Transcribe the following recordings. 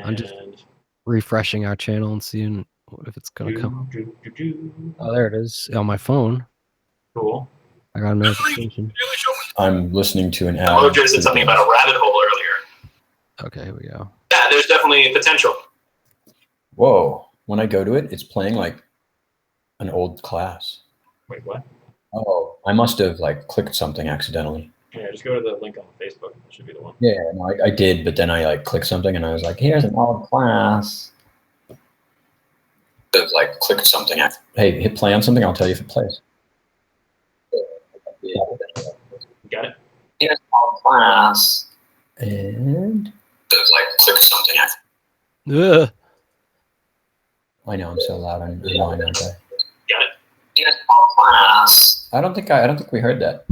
I'm just refreshing our channel and seeing if it's gonna come. Oh, there it is on my phone. Cool. I got a notification. I'm listening to an ad. Mojo said something about a rabbit hole earlier. Okay, here we go. Yeah, there's definitely potential. Whoa. When I go to it, it's playing like an old class. Wait, what? Oh, I must have like clicked something accidentally. Yeah, just go to the link on Facebook. That should be the one. Yeah, no, I did, but then I like clicked something and I was like, here's an old class. I've like clicked something. Hey, hit play on something. I'll tell you if it plays. You got it? Here's an old class. And like click something. Ugh. I know I'm so loud. I'm annoying, aren't I? Got it? Here's an old class. I don't think we heard that.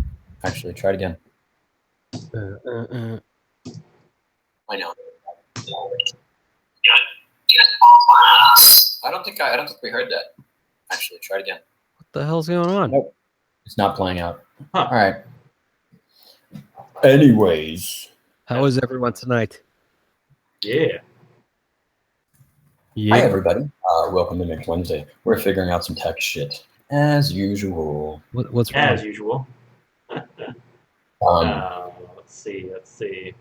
Actually, try it again. I know. I don't think we heard that. Actually, try it again. What the hell's going on? Nope. It's not playing out. Huh. All right. Anyways. How is everyone tonight? Yeah. Hi, everybody. Welcome to Next Wednesday. We're figuring out some tech shit. As usual. What's wrong? As usual. Let's see.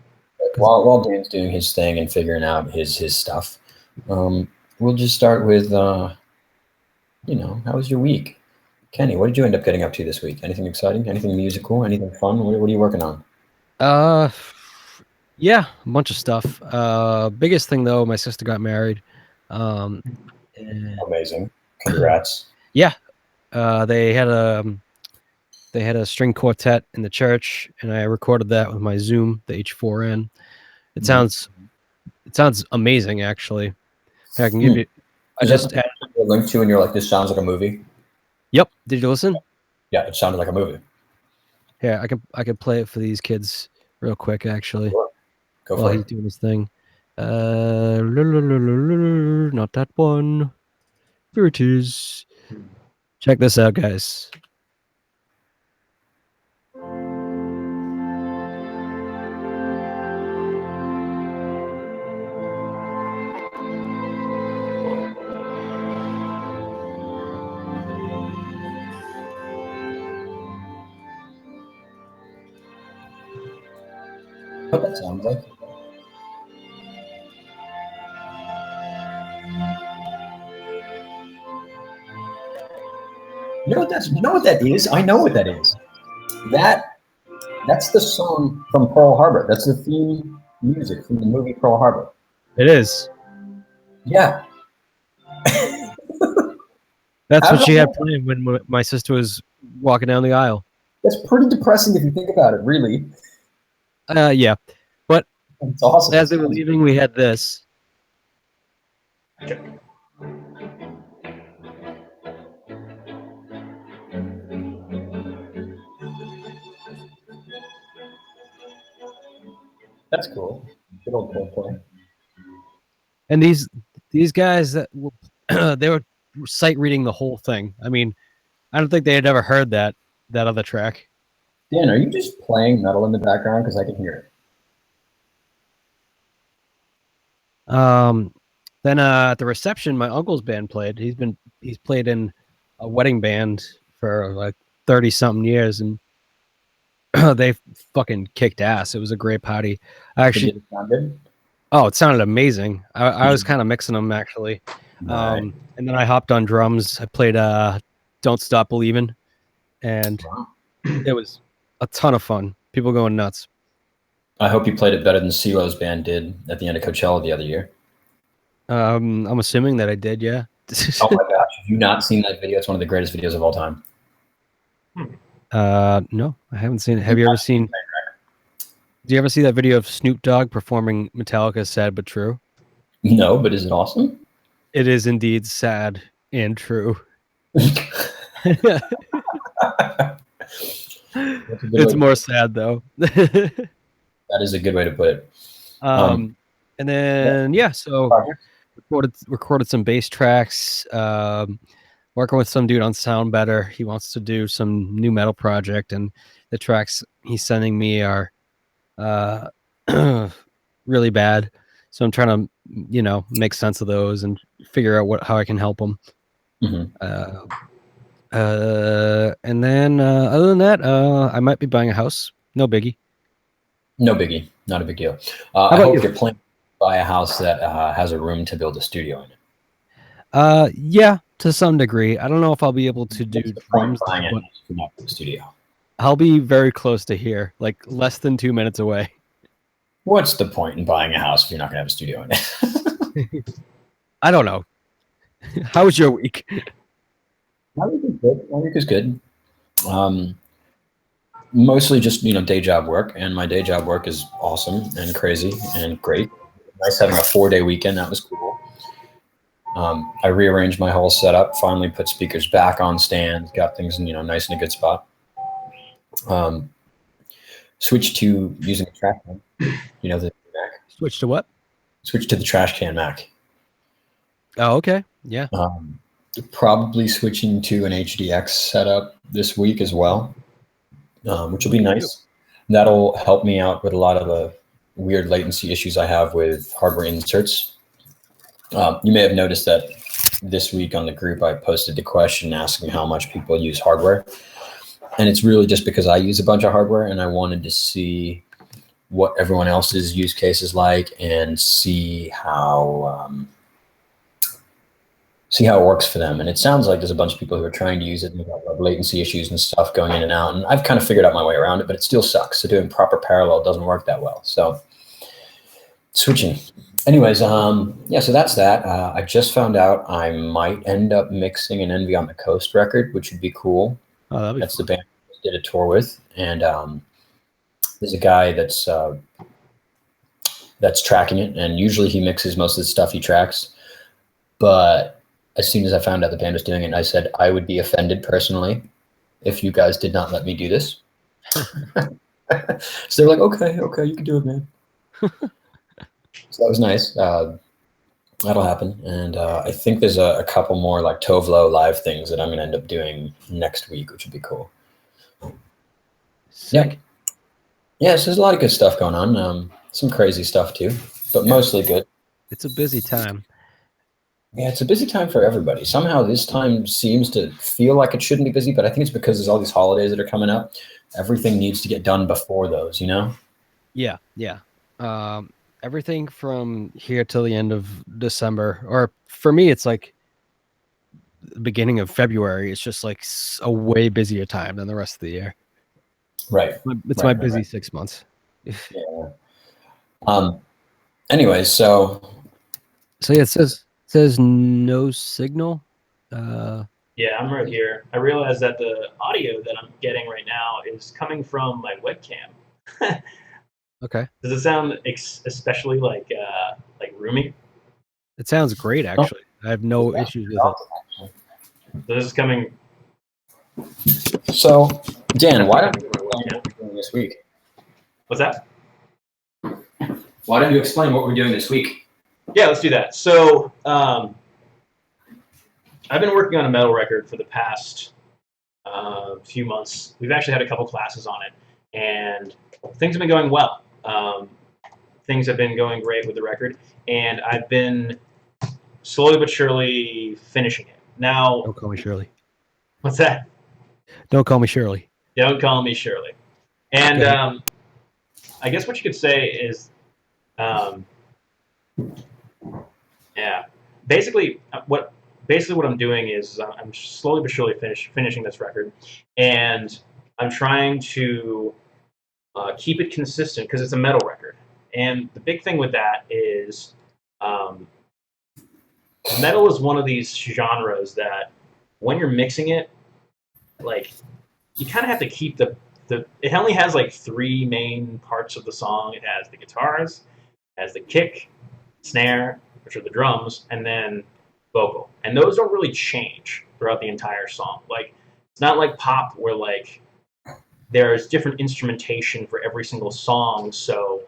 While Dan's doing his thing and figuring out his stuff, we'll just start with, how was your week? Kenny, what did you end up getting up to this week? Anything exciting? Anything musical? Anything fun? What are you working on? Yeah, a bunch of stuff. Biggest thing though, my sister got married. Amazing. Congrats. Yeah. They had a string quartet in the church, and I recorded that with my Zoom, the H4n. It sounds amazing, actually. I can give you. I just added a link to, and you're like, this sounds like a movie. Yep. Did you listen? Yeah, it sounded like a movie. Yeah, I can play it for these kids real quick, actually. Sure. Go while for he's it. doing his thing. Not that one. Here it is. Check this out, guys. What that sounds like. You know what that is? I know what that is. That's the song from Pearl Harbor. That's the theme music from the movie Pearl Harbor. It is. Yeah. That's what she had playing when my sister was walking down the aisle. That's pretty depressing if you think about it, really. Yeah. But it's awesome. As they were leaving, we had this. That's cool. Good old Coldplay. And these guys that they were sight reading the whole thing. I mean, I don't think they had ever heard that other track. Dan, are you just playing metal in the background? Because I can hear it. Then at the reception, my uncle's band played. He's played in a wedding band for like 30-something years, and they fucking kicked ass. It was a great party. Actually, it sounded amazing. I was kind of mixing them actually. And then I hopped on drums. I played Don't Stop Believin', and it was a ton of fun. People going nuts. I hope you played it better than CeeLo's band did at the end of Coachella the other year. I'm assuming that I did, yeah. Oh my gosh, have you not seen that video? It's one of the greatest videos of all time. No, I haven't seen it. Have you ever seen? Do you ever see that video of Snoop Dogg performing Metallica's "Sad but True"? No, but is it awesome? It is indeed sad and true. It's more sad though. That is a good way to put it. And then so recorded some bass tracks. Working with some dude on Sound Better. He wants to do some new metal project, and the tracks he's sending me are really bad. So I'm trying to make sense of those and figure out how I can help them. Mhm. And then other than that, I might be buying a house. No biggie. No biggie, not a big deal. How I about hope you? you're planning to buy a house that has a room to build a studio in it. Yeah, to some degree. I don't know if I'll be able to do What's the point drums, of buying it but if you're not in the studio? I'll be very close to here, like less than 2 minutes away. What's the point in buying a house if you're not going to have a studio in it? I don't know. How was your week? My week is good. My week is good. Um, Mostly just day job work, and my day job work is awesome and crazy and great. Nice having a 4-day weekend. That was cool. I rearranged my whole setup. Finally, put speakers back on stands. Got things nice in a good spot. Um, Switched to using a trash can. The Mac. Switch to what? Switched to the trash can Mac. Oh, okay. Yeah. Probably switching to an HDX setup this week as well, which will be nice. That'll help me out with a lot of the weird latency issues I have with hardware inserts. You may have noticed that this week on the group, I posted the question asking how much people use hardware. And it's really just because I use a bunch of hardware and I wanted to see what everyone else's use case is like and see how it works for them. And it sounds like there's a bunch of people who are trying to use it and they've got latency issues and stuff going in and out. And I've kind of figured out my way around it, but it still sucks. So doing proper parallel doesn't work that well. So switching. Anyways, yeah, so that's that. I just found out I might end up mixing an Envy on the Coast record, which would be cool. Oh, that'd be That's fun. the band I did a tour with. And there's a guy that's tracking it. And usually he mixes most of the stuff he tracks. But as soon as I found out the band was doing it, I said I would be offended personally if you guys did not let me do this. So they're like, okay, you can do it, man. So that was nice. That'll happen. And I think there's a couple more like Tovlo live things that I'm going to end up doing next week, which would be cool. Sick. Yeah, so there's a lot of good stuff going on. Some crazy stuff too, but mostly good. It's a busy time. Yeah, it's a busy time for everybody. Somehow this time seems to feel like it shouldn't be busy, but I think it's because there's all these holidays that are coming up. Everything needs to get done before those, Yeah. Everything from here till the end of December, or for me, it's like the beginning of February. It's just like a way busier time than the rest of the year. Right. It's my busy 6 months. Yeah. Anyways, so yeah, it says no signal. Yeah, I'm right here. I realize that the audio that I'm getting right now is coming from my webcam. Okay. Does it sound especially like roomy? It sounds great, actually. I have no issues with it. So this is coming. So, Dan, why don't you explain what we're doing this week? What's that? Why don't you explain what we're doing this week? Yeah, let's do that. So, I've been working on a metal record for the past few months. We've actually had a couple classes on it, and things have been going well. Things have been going great with the record, and I've been slowly but surely finishing it. Now, Don't call me Shirley. what's that? Don't call me Shirley. Don't call me Shirley. And I guess what you could say is, yeah, basically what I'm doing is I'm slowly but surely finishing this record, and I'm trying to keep it consistent because it's a metal record. And the big thing with that is metal is one of these genres that when you're mixing it, like you kind of have to keep the it only has like 3 main parts of the song. It has the guitars, it has the kick, snare, which are the drums, and then vocal. And those don't really change throughout the entire song. Like it's not like pop where like there's different instrumentation for every single song, so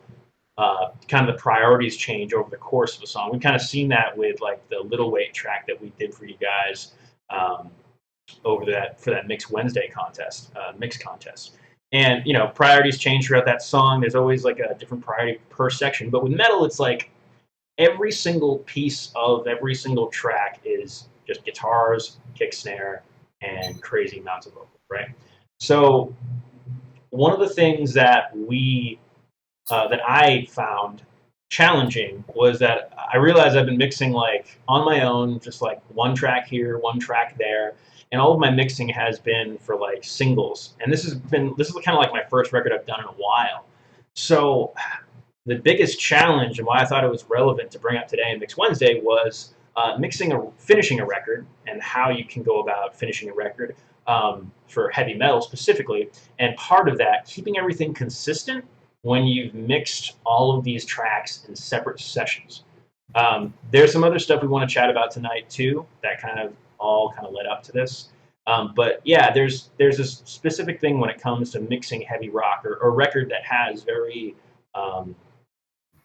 kind of the priorities change over the course of the song. We've kind of seen that with like the Little Weight track that we did for you guys over for that Mix Wednesday mix contest. And priorities change throughout that song. There's always like a different priority per section. But with metal, it's like every single piece of every single track is just guitars, kick, snare, and crazy amounts of vocals, right? So one of the things that that I found challenging was that I realized I've been mixing like on my own, just like one track here, one track there, and all of my mixing has been for like singles. And this is kind of like my first record I've done in a while. So the biggest challenge and why I thought it was relevant to bring up today in Mix Wednesday was finishing a record and how you can go about finishing a record for heavy metal specifically. And part of that, keeping everything consistent when you've mixed all of these tracks in separate sessions. There's some other stuff we want to chat about tonight too that kind of led up to this. But yeah, there's this specific thing when it comes to mixing heavy rock or a record that has very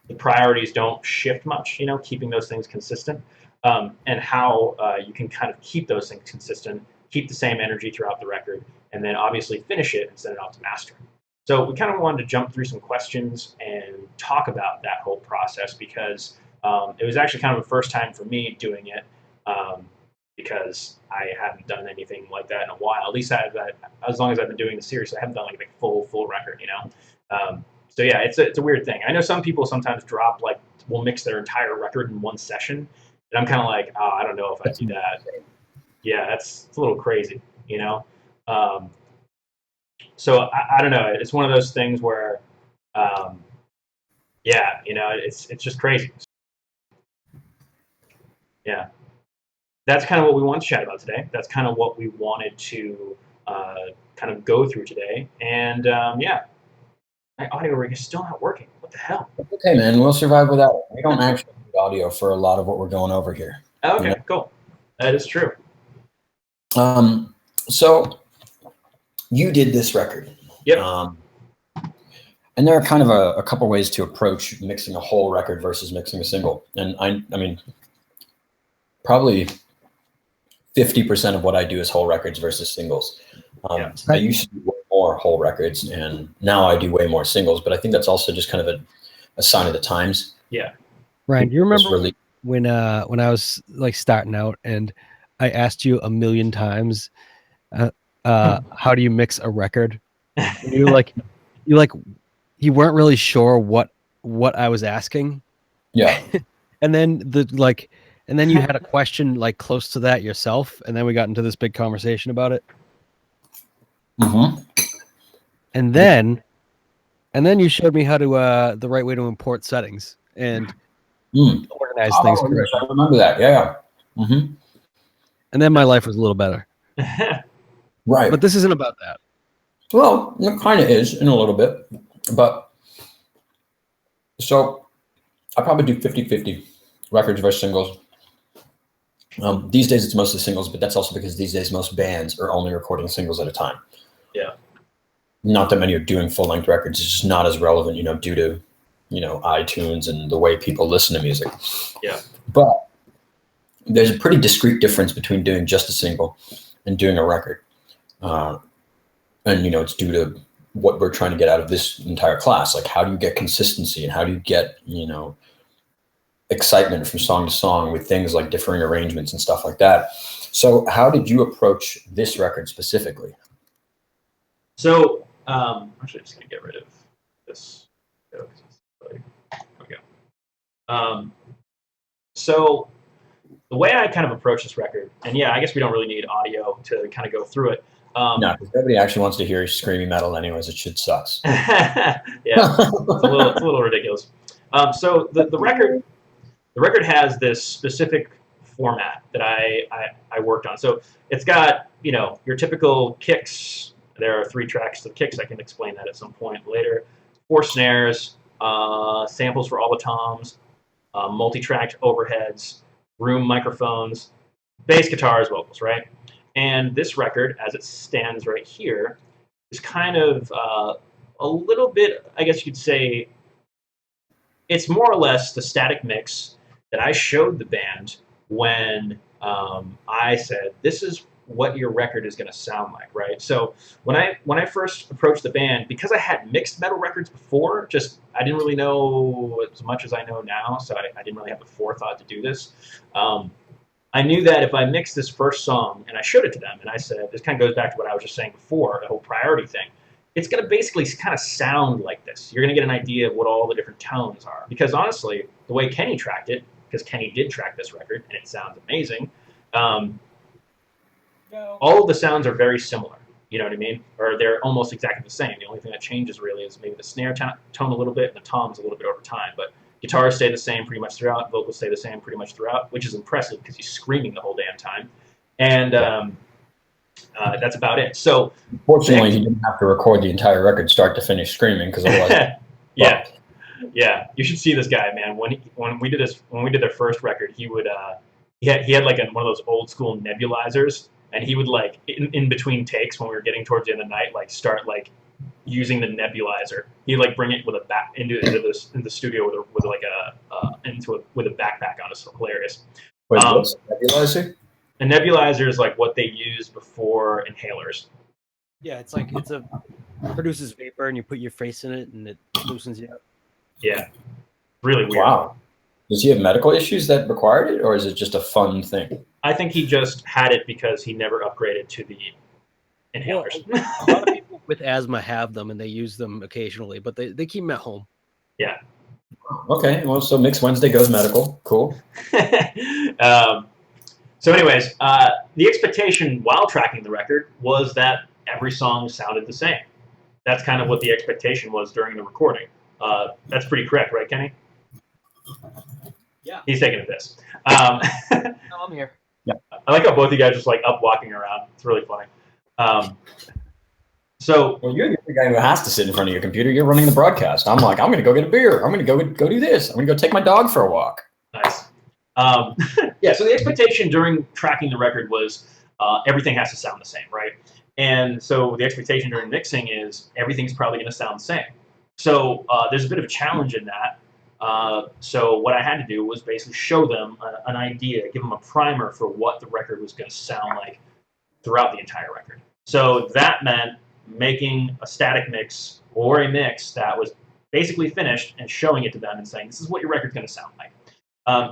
the priorities don't shift much, keeping those things consistent, and how you can kind of keep those things consistent, keep the same energy throughout the record, and then obviously finish it and send it off to mastering. So we kind of wanted to jump through some questions and talk about that whole process because it was actually kind of the first time for me doing it because I hadn't done anything like that in a while. At least as long as I've been doing the series, I haven't done like a full record, So yeah, it's a weird thing. I know some people sometimes will mix their entire record in one session, and I'm kind of like, oh, I don't know if I do that. Yeah, it's a little crazy, So I don't know. It's one of those things where, it's just crazy. Yeah, that's kind of what we want to chat about today. That's kind of what we wanted to kind of go through today, and my audio rig is still not working. What the hell? Okay, man. We'll survive without it. We don't actually need audio for a lot of what we're going over here. Okay, cool. That is true. So you did this record. Yep. And there are kind of a couple ways to approach mixing a whole record versus mixing a single. And I mean, probably 50% of what I do is whole records versus singles. I used to do way more whole records, and now I do way more singles. But I think that's also just kind of a sign of the times. Yeah. Ryan, do you remember when I was like starting out and I asked you a million times, how do you mix a record? And you weren't really sure what I was asking. Yeah. and then you had a question like close to that yourself, and then we got into this big conversation about it. Mm-hmm. And then you showed me how to the right way to import settings and organize things correctly. I remember that. Yeah. Mm-hmm. And then my life was a little better. Right. But this isn't about that. Well, it kind of is in a little bit. But so I probably do 50-50 records versus singles. These days it's mostly singles, but that's also because these days most bands are only recording singles at a time. Yeah. Not that many are doing full-length records. It's just not as relevant, due to, iTunes and the way people listen to music. Yeah. But there's a pretty discrete difference between doing just a single and doing a record. And, it's due to what we're trying to get out of this entire class. Like, how do you get consistency and how do you get, excitement from song to song with things like differing arrangements and stuff like that. So how did you approach this record specifically? So I'm actually just going to get rid of this. Okay. So the way I kind of approach this record, and yeah, I guess we don't really need audio to kind of go through it. No, because nobody actually wants to hear screaming metal anyways. It should sucks. Yeah, it's a little ridiculous. So the record has this specific format that I worked on. So it's got, your typical kicks. There are 3 tracks to the kicks. I can explain that at some point later. 4 snares, samples for all the toms, multi-tracked overheads, room microphones, bass guitars, vocals, right? And this record, as it stands right here, is kind of a little bit, I guess you could say, it's more or less the static mix that I showed the band when I said, this is what your record is going to sound like, right? So when I first approached the band, because I had mixed metal records before, just I didn't really know as much as I know now, so I didn't really have the forethought to do this. I knew that if I mixed this first song and I showed it to them, and I said, this kind of goes back to what I was just saying before, the whole priority thing. It's going to basically kind of sound like this. You're going to get an idea of what all the different tones are. Because honestly, the way Kenny tracked it, because Kenny did track this record, and it sounds amazing, all of the sounds are very similar. You know what I mean? Or they're almost exactly the same. The only thing that changes really is maybe the snare tone a little bit and the toms a little bit over time. But guitars stay the same pretty much throughout. Vocals stay the same pretty much throughout, which is impressive because he's screaming the whole damn time. And that's about it. So, fortunately, he didn't have to record the entire record start to finish screaming because otherwise, yeah. You should see this guy, man. When we did their first record, he would he had like one of those old school nebulizers, and he would like in between takes when we were getting towards the end of the night, like start like using the nebulizer. He'd like bring it with a back into the studio with a backpack on. It's hilarious. Wait, what's nebulizer? A nebulizer is like what they use before inhalers. Yeah, it's like produces vapor, and you put your face in it, and it loosens you up. Yeah, really weird. Wow. Does he have medical issues that required it, or is it just a fun thing? I think he just had it because he never upgraded to the inhalers. Well, a lot of people with asthma have them, and they use them occasionally, but they keep them at home. Yeah. Okay, well, so Mix Wednesday goes medical. Cool. So anyways, the expectation while tracking the record was that every song sounded the same. That's kind of what the expectation was during the recording. That's pretty correct, right, Kenny? Yeah. He's taking a piss. No, I'm here. Yeah. I like how both of you guys just like up walking around. It's really funny. So well, you're the guy who has to sit in front of your computer. You're running the broadcast. I'm like, I'm going to go get a beer. I'm going to go do this. I'm going to go take my dog for a walk. Nice. Yeah, so the expectation during tracking the record was everything has to sound the same, right? And so the expectation during mixing is everything's probably going to sound the same. So there's a bit of a challenge in that. So what I had to do was basically show them an idea, give them a primer for what the record was going to sound like throughout the entire record. So that meant making a static mix or a mix that was basically finished and showing it to them and saying, this is what your record's going to sound like.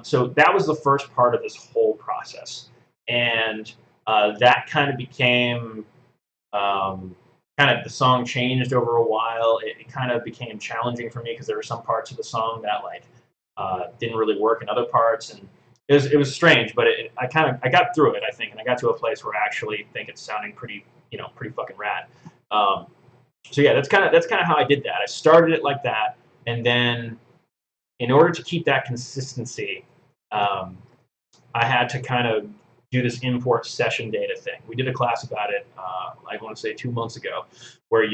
So that was the first part of this whole process. And that kind of became, the song changed over a while. It kind of became challenging for me because there were some parts of the song that like didn't really work in other parts. And it was strange, but I got through it, I think. And I got to a place where I actually think it's sounding pretty fucking rad. So yeah, that's kind of how I did that. I started it like that. And then in order to keep that consistency, I had to kind of do this import session data thing. We did a class about it, I want to say 2 months ago, where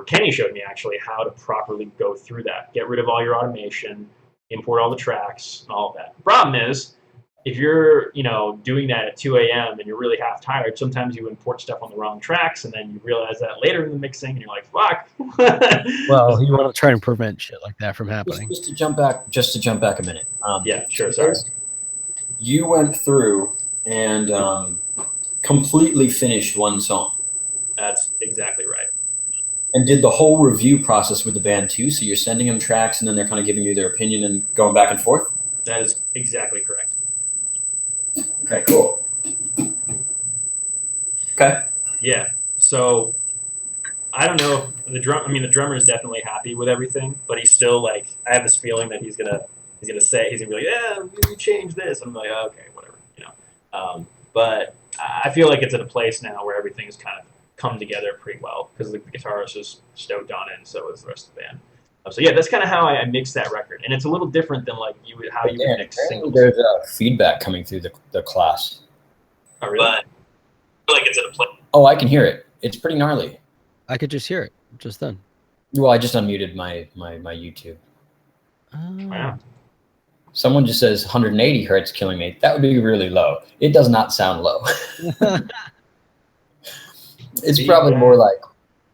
Kenny showed me actually how to properly go through that. Get rid of all your automation, import all the tracks, and all of that. The problem is, if you're doing that at 2 a.m. and you're really half tired, sometimes you import stuff on the wrong tracks, and then you realize that later in the mixing, and you're like, "Fuck." Well, you want to try and prevent shit like that from happening. Just to jump back a minute. Yeah, sure. Sorry. You went through and completely finished one song. That's exactly right. And did the whole review process with the band too? So you're sending them tracks, and then they're kind of giving you their opinion and going back and forth. That is exactly correct. Okay, cool. Okay. Yeah. So I don't know if the drummer is definitely happy with everything, but he's still like, I have this feeling that he's gonna be like, yeah, we changed this. I'm like, oh, okay, whatever, but I feel like it's at a place now where everything's kind of come together pretty well because the guitarist is stoked on it, and so is the rest of the band. So yeah, that's kind of how I mixed that record, and it's a little different than like how you would mix singles. There's feedback coming through the class. Oh really? But I feel like it's at a place. Oh, I can hear it. It's pretty gnarly. I could just hear it just then. Well, I just unmuted my YouTube. Wow. Someone just says 180 hertz killing me. That would be really low. It does not sound low. It's probably more like,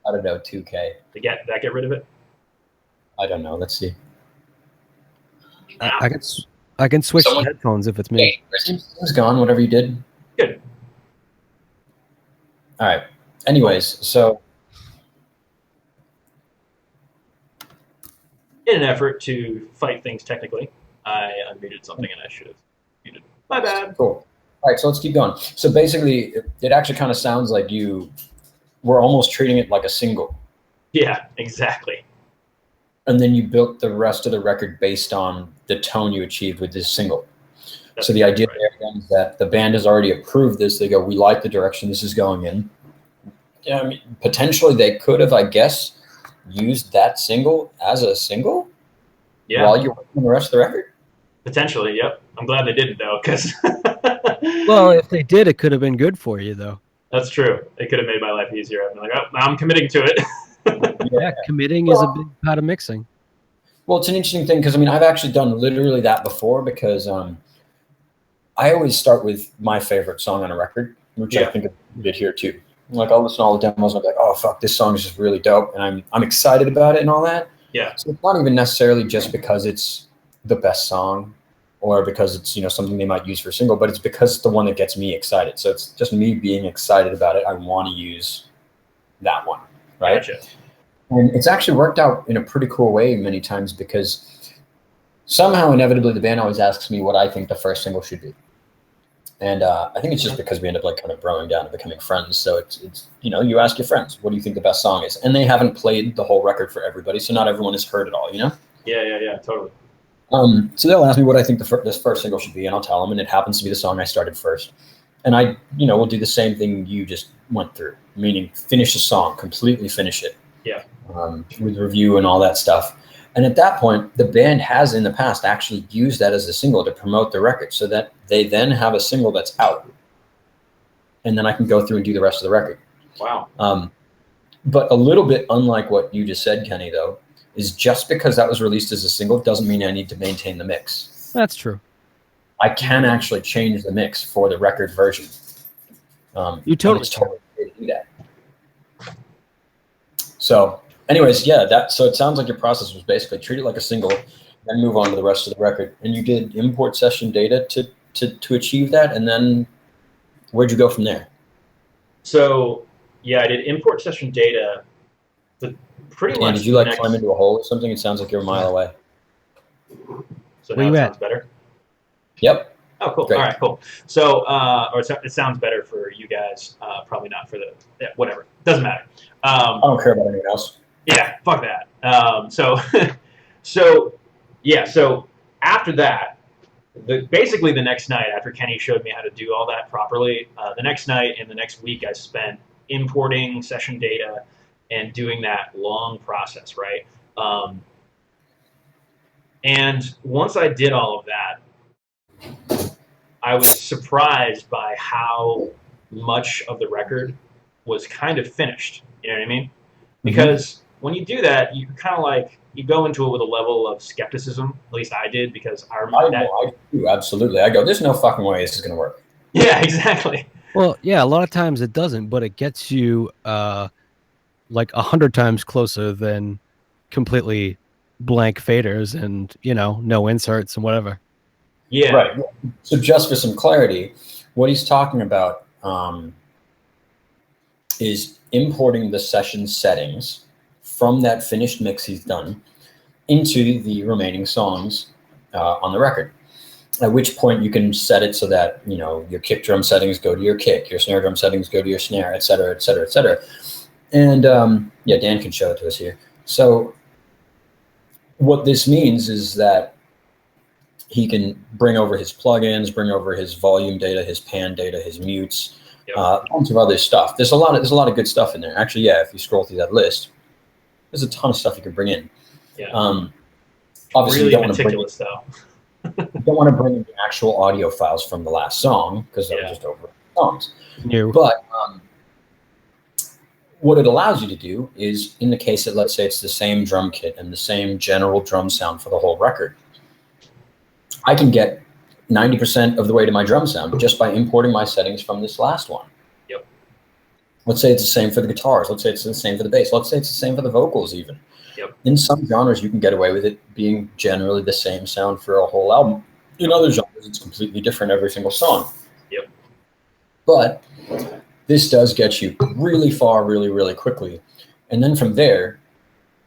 I don't know, 2K. Did that get rid of it? I don't know. Let's see. I can switch to headphones if it's me. It's gone. Whatever you did. Good. All right. Anyways, so In an effort to fight things technically, I unmuted something and I should have muted. My bad. cool. All right, so let's keep going. So basically, it actually kind of sounds like you were almost treating it like a single, Yeah, exactly. and then you built the rest of the record based on the tone you achieved with this single. That's So the idea right. there again is that the band has already approved this. They go, we like the direction this is going in. Yeah, I mean, potentially they could have, I guess, used that single as a single Yeah, while you're working on the rest of the record. potentially. Yep. I'm glad they didn't though, because Well, if they did, it could have been good for you, though. that's true. It could have made my life easier. I'm like, oh, I'm committing to it. Yeah, committing is a Well, big part of mixing. well, it's an interesting thing because I mean, I've actually done literally that before because I always start with my favorite song on a record, which I Yeah. think we did here too. Like I'll listen to all the demos and I'll be like, oh fuck, this song is just really dope, and I'm excited about it and all that. Yeah. So it's not even necessarily just because it's the best song or because it's something they might use for a single, but it's because it's the one that gets me excited. So it's just me being excited about it. I want to use that one, right? Gotcha. And it's actually worked out in a pretty cool way many times because somehow inevitably the band always asks me what I think the first single should be. And I think it's just because we end up like kind of growing down and becoming friends. So it's you ask your friends, what do you think the best song is? And they haven't played the whole record for everybody, so not everyone has heard it all, Yeah, totally. So they'll ask me what I think this first single should be, and I'll tell them, and it happens to be the song I started first. And I, will do the same thing you just went through, meaning finish a song, completely finish it. Yeah. With review and all that stuff. And at that point, the band has in the past actually used that as a single to promote the record so that they then have a single that's out. And then I can go through and do the rest of the record. Wow. But a little bit unlike what you just said, Kenny, though, is just because that was released as a single doesn't mean I need to maintain the mix. That's true. I can actually change the mix for the record version. You totally can do that. So anyways, yeah, so it sounds like your process was basically treat it like a single, then move on to the rest of the record. And you did import session data to achieve that, and then where'd you go from there? So yeah, I did import session data, but pretty much. Did you climb into a hole or something? It sounds like you're a mile away. So now it sounds better? Yep. Oh, cool. Great. All right, cool. So, or it sounds better for you guys. Probably not for whatever. Doesn't matter. I don't care about anyone else. Yeah, fuck that. So after that, basically the next night after Kenny showed me how to do all that properly, the next night and the next week I spent importing session data and doing that long process, right? And once I did all of that, I was surprised by how much of the record was kind of finished. You know what I mean? Because when you do that, you kind of you go into it with a level of skepticism. At least I did, because I remember that. I do, absolutely. I go, there's no fucking way this is going to work. Yeah, exactly. Well, yeah, a lot of times it doesn't, but it gets you like 100 times closer than completely blank faders and no inserts and whatever. Yeah. Right. So just for some clarity, what he's talking about is importing the session settings from that finished mix he's done into the remaining songs on the record. At which point you can set it so that your kick drum settings go to your kick, your snare drum settings go to your snare, et cetera, et cetera, et cetera. And yeah, Dan can show it to us here. So what this means is that he can bring over his plugins, bring over his volume data, his pan data, his mutes, a bunch of other stuff. There's a lot of good stuff in there. Actually, yeah, if you scroll through that list, there's a ton of stuff you can bring in. Yeah. Obviously, really you don't meticulous though. You don't want to bring in the actual audio files from the last song because they're just over songs. No. But what it allows you to do is, in the case that let's say it's the same drum kit and the same general drum sound for the whole record, I can get 90% of the way to my drum sound just by importing my settings from this last one. Yep. Let's say it's the same for the guitars. Let's say it's the same for the bass. Let's say it's the same for the vocals even. Yep. In some genres, you can get away with it being generally the same sound for a whole album. In other genres, it's completely different every single song. Yep. But This does get you really far, really, really quickly. And then from there,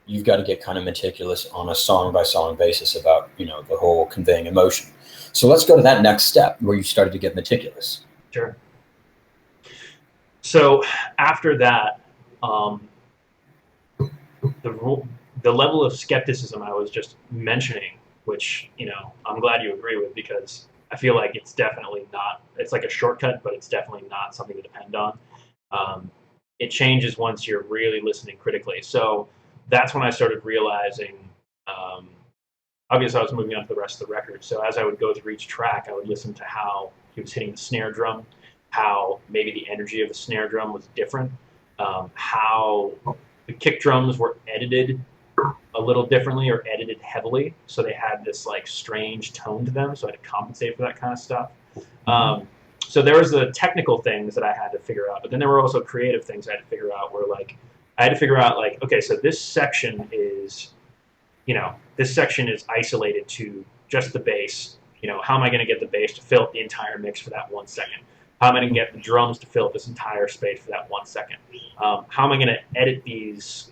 you've got to get kind of meticulous on a song-by-song basis about, the whole conveying emotion. So let's go to that next step where you started to get meticulous. Sure. So after that, the level of skepticism I was just mentioning, which, I'm glad you agree with, because I feel like it's definitely not, it's like a shortcut, but it's definitely not something to depend on. It changes once you're really listening critically. So that's when I started realizing, obviously I was moving on to the rest of the record. So as I would go through each track, I would listen to how he was hitting the snare drum, how maybe the energy of the snare drum was different, how the kick drums were edited a little differently or edited heavily, so they had this like strange tone to them, so I had to compensate for that kind of stuff. So there was the technical things that I had to figure out, but then there were also creative things I had to figure out, where like I had to figure out like, okay, so this section is isolated to just the bass. How am I going to get the bass to fill up the entire mix for that 1 second? How am I going to get the drums to fill up this entire space for that 1 second? How am I going to edit these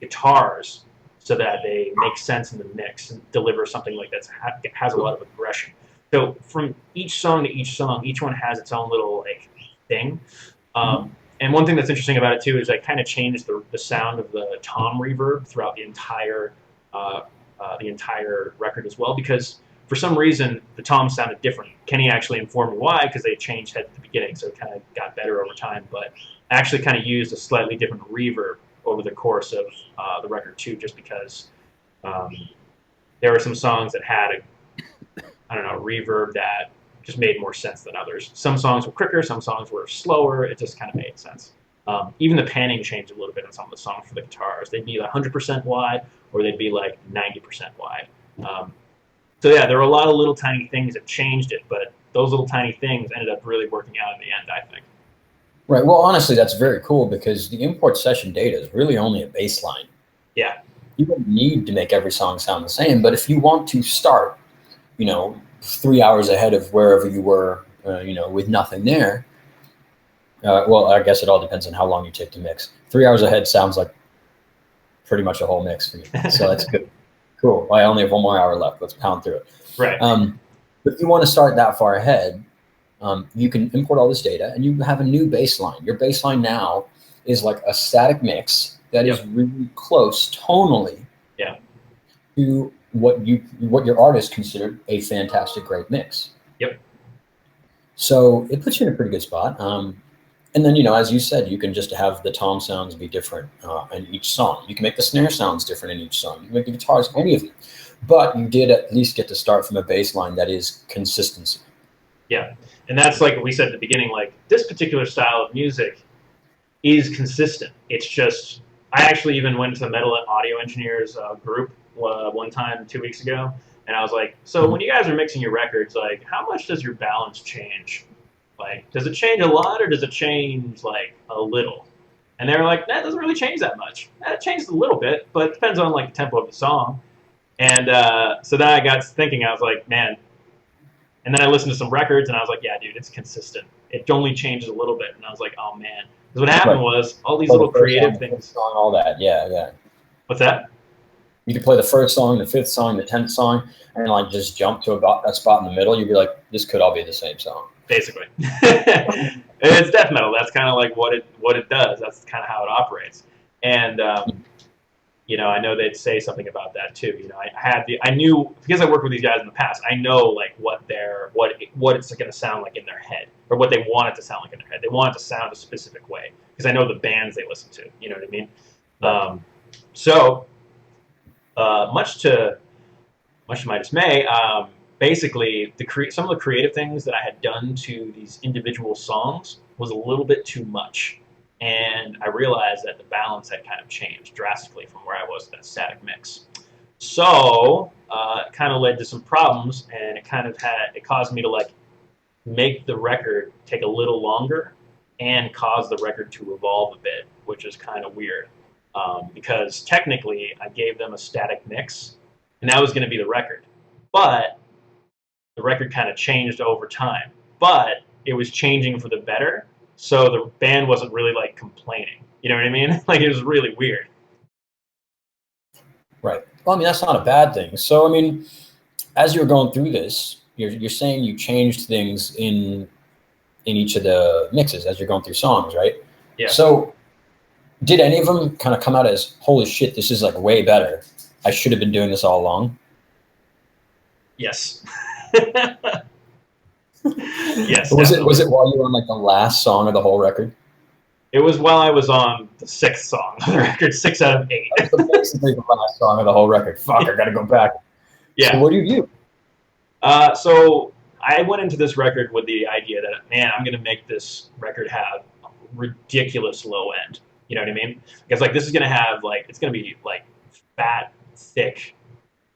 guitars so that they make sense in the mix and deliver something like that has a lot of aggression? So from each song to each song, each one has its own little like thing. And one thing that's interesting about it too is I kind of changed the sound of the tom reverb throughout the entire record as well, because for some reason the toms sounded different. Kenny actually informed me why, because they changed head at the beginning, so it kind of got better over time. But I actually kind of used a slightly different reverb over the course of the record too, just because there were some songs that had a reverb that just made more sense than others. Some songs were quicker, some songs were slower. It just kind of made sense. Even the panning changed a little bit on some of the songs for the guitars. They'd be 100% wide, or they'd be like 90% wide. So yeah, there were a lot of little tiny things that changed it, but those little tiny things ended up really working out in the end, I think. Right. Well, honestly, that's very cool, because the import session data is really only a baseline. Yeah. You don't need to make every song sound the same, but if you want to start, 3 hours ahead of wherever you were, with nothing there. Well, I guess it all depends on how long you take to mix. 3 hours ahead sounds like pretty much a whole mix for me, so that's good. Cool. I only have 1 more hour left. Let's pound through it. Right. But if you want to start that far ahead, you can import all this data, and you have a new baseline. Your baseline now is like a static mix that is really close tonally to what your artist considered a fantastic, great mix. Yep. So it puts you in a pretty good spot. And then, as you said, you can just have the tom sounds be different in each song. You can make the snare sounds different in each song. You can make the guitars, any of them. But you did at least get to start from a baseline that is consistency. Yeah. And that's like we said at the beginning, like this particular style of music is consistent. It's just, I actually even went to the Metal Audio Engineers group one time 2 weeks ago, and I was like, so when you guys are mixing your records, like how much does your balance change? Like, does it change a lot, or does it change like a little? And they were like, that doesn't really change that much. It changes a little bit, but it depends on like the tempo of the song. And so then I got thinking, I was like, man. And then I listened to some records, and I was like, yeah, dude, it's consistent. It only changes a little bit. And I was like, oh man. Because what happened was all these little creative things. Song, all that, yeah. What's that? You could play the first song, the fifth song, the 10th song, and like just jump to about that spot in the middle. You'd be like, this could all be the same song. Basically. It's death metal. That's kind of like what it does. That's kind of how it operates. And I know they'd say something about that too. I knew, because I worked with these guys in the past, I know like what it's going to sound like in their head, or what they want it to sound like in their head. They want it to sound a specific way, because I know the bands they listen to. You know what I mean? Right. So much to my dismay, basically some of the creative things that I had done to these individual songs was a little bit too much. And I realized that the balance had kind of changed drastically from where I was with that static mix. So it kind of led to some problems, and it caused me to like make the record take a little longer and cause the record to evolve a bit, which is kind of weird. Because technically I gave them a static mix, and that was going to be the record. But the record kind of changed over time. But it was changing for the better, so the band wasn't really like complaining. You know what I mean? Like it was really weird. Right. Well, I mean, that's not a bad thing. So, I mean, as you're going through this, you're saying you changed things in each of the mixes as you're going through songs, right? Yeah. So, did any of them kind of come out as, holy shit, this is like way better? I should have been doing this all along. Yes. Yes. Was Definitely. it while you were on like the last song of the whole record? It was while I was on the 6th song on the record, 6 out of 8. That was basically the last song of the whole record. Fuck, I gotta go back. Yeah. So what do you do? So I went into this record with the idea that, man, I'm going to make this record have a ridiculous low end. You know what I mean? Because like this is going to have like it's going to be like fat, thick,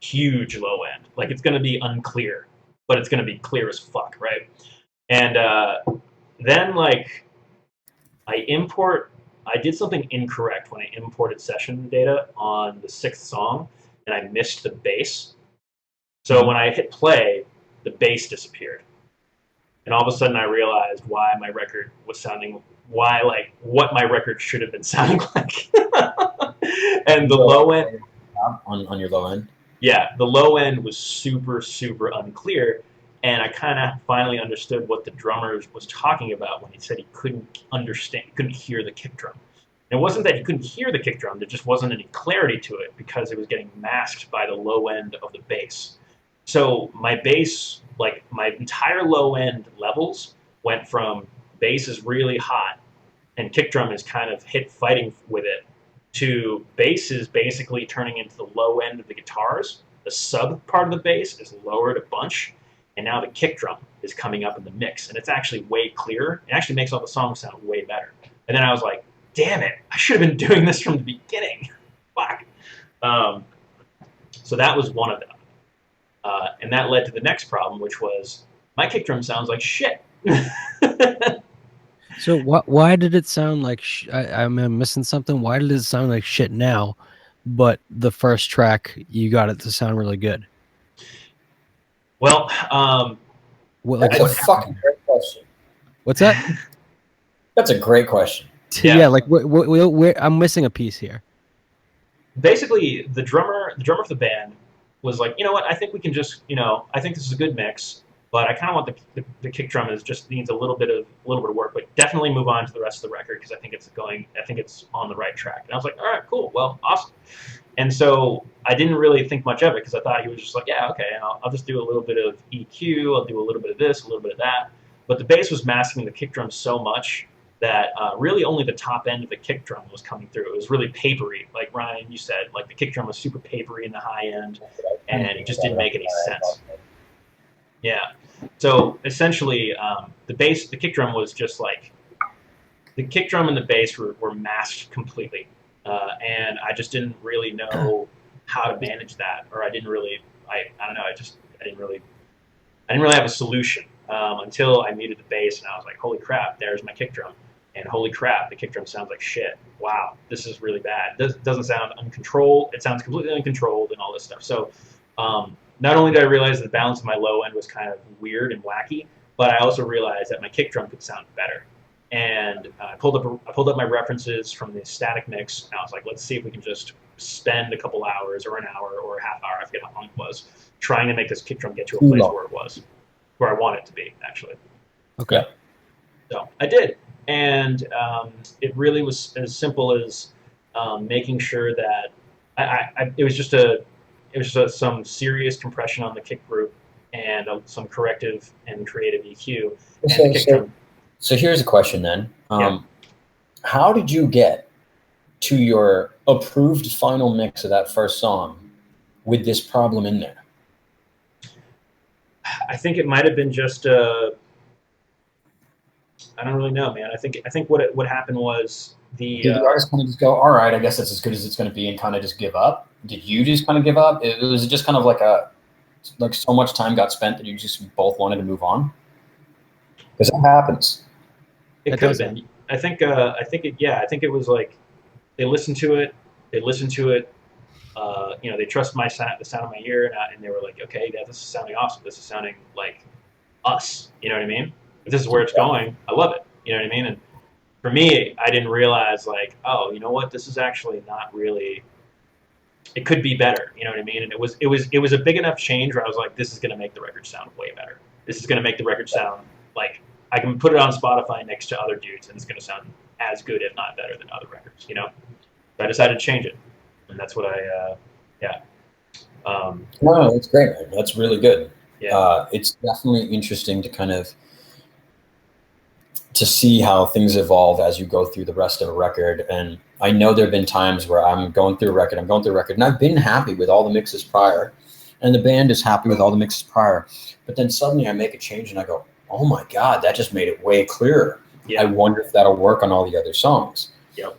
huge low end. Like it's going to be unclear, but it's going to be clear as fuck, right? And then like I did something incorrect when I imported session data on the 6th song, and I missed the bass. So when I hit play, the bass disappeared. And all of a sudden I realized why my record was sounding, what my record should have been sounding like. And the low end, on your low end? yeah, the low end was super, super unclear. And I kind of finally understood what the drummer was talking about when he said he couldn't understand, he couldn't hear the kick drum. And it wasn't that he couldn't hear the kick drum, there just wasn't any clarity to it because it was getting masked by the low end of the bass. So my bass, like my entire low end levels went from bass is really hot and kick drum is kind of hit fighting with it to bass is basically turning into the low end of the guitars. The sub part of the bass is lowered a bunch, and now the kick drum is coming up in the mix, and it's actually way clearer. It actually makes all the songs sound way better. And then I was like, damn it, I should have been doing this from the beginning. Fuck. So that was one of them. And that led to the next problem, which was my kick drum sounds like shit. So why did it sound like I'm missing something? Why did it sound like shit now, but the first track you got it to sound really good? Well, That's a fucking great question. What's that? That's a great question. Yeah, like I'm missing a piece here. Basically, the drummer of the band was like, you know what? I think we can just, I think this is a good mix, but I kind of want the kick drum is just needs a little bit of work, but definitely move on to the rest of the record because I think it's on the right track. And I was like, all right, cool, well, awesome. And so I didn't really think much of it because I thought he was just like, yeah, okay, and I'll just do a little bit of EQ, I'll do a little bit of this, a little bit of that. But the bass was masking the kick drum so much that really only the top end of the kick drum was coming through. It was really papery, like Ryan, you said, like the kick drum was super papery in the high end, and it just didn't make any sense. Yeah. So essentially, the kick drum was just like, the kick drum and the bass were masked completely. And I just didn't really know how to manage that, or I don't know, I didn't really have a solution until I muted the bass, and I was like, holy crap, there's my kick drum. And holy crap, the kick drum sounds like shit. Wow, this is really bad. This doesn't sound uncontrolled. It sounds completely uncontrolled and all this stuff. So not only did I realize the balance of my low end was kind of weird and wacky, but I also realized that my kick drum could sound better. And I pulled up my references from the static mix, and I was like, let's see if we can just spend a couple hours or an hour or a half hour, I forget how long it was, trying to make this kick drum get to a place where I want it to be, actually. Okay. So I did. And it really was as simple as making sure that it was just some serious compression on the kick group and some corrective and creative EQ. So here's a question then. Yeah. How did you get to your approved final mix of that first song with this problem in there? I think it might have been just I don't really know, man. I think what happened was Did the artist kind of just go, all right, I guess that's as good as it's going to be, and kind of just give up? Did you just kind of give up? Was it just kind of like so much time got spent that you just both wanted to move on? Because that happens. It could have been. I think it was like they listened to it. They trust the sound of my ear, and they were like, okay, yeah, this is sounding awesome. This is sounding like us. You know what I mean? If this is where it's going, I love it. You know what I mean? for me, I didn't realize like, oh, you know what, this is actually not really. It could be better, you know what I mean? And it was a big enough change where I was like, this is going to make the record sound way better. This is going to make the record sound like I can put it on Spotify next to other dudes, and it's going to sound as good, if not better, than other records. You know, so I decided to change it, and that's what yeah, No, that's great, man. That's really good. yeah, It's definitely interesting to kind of to see how things evolve as you go through the rest of a record. And I know there have been times where I'm going through a record, and I've been happy with all the mixes prior, and the band is happy with all the mixes prior. But then suddenly I make a change and I go, oh my God, that just made it way clearer. I yeah, wonder if that'll work on all the other songs. yep,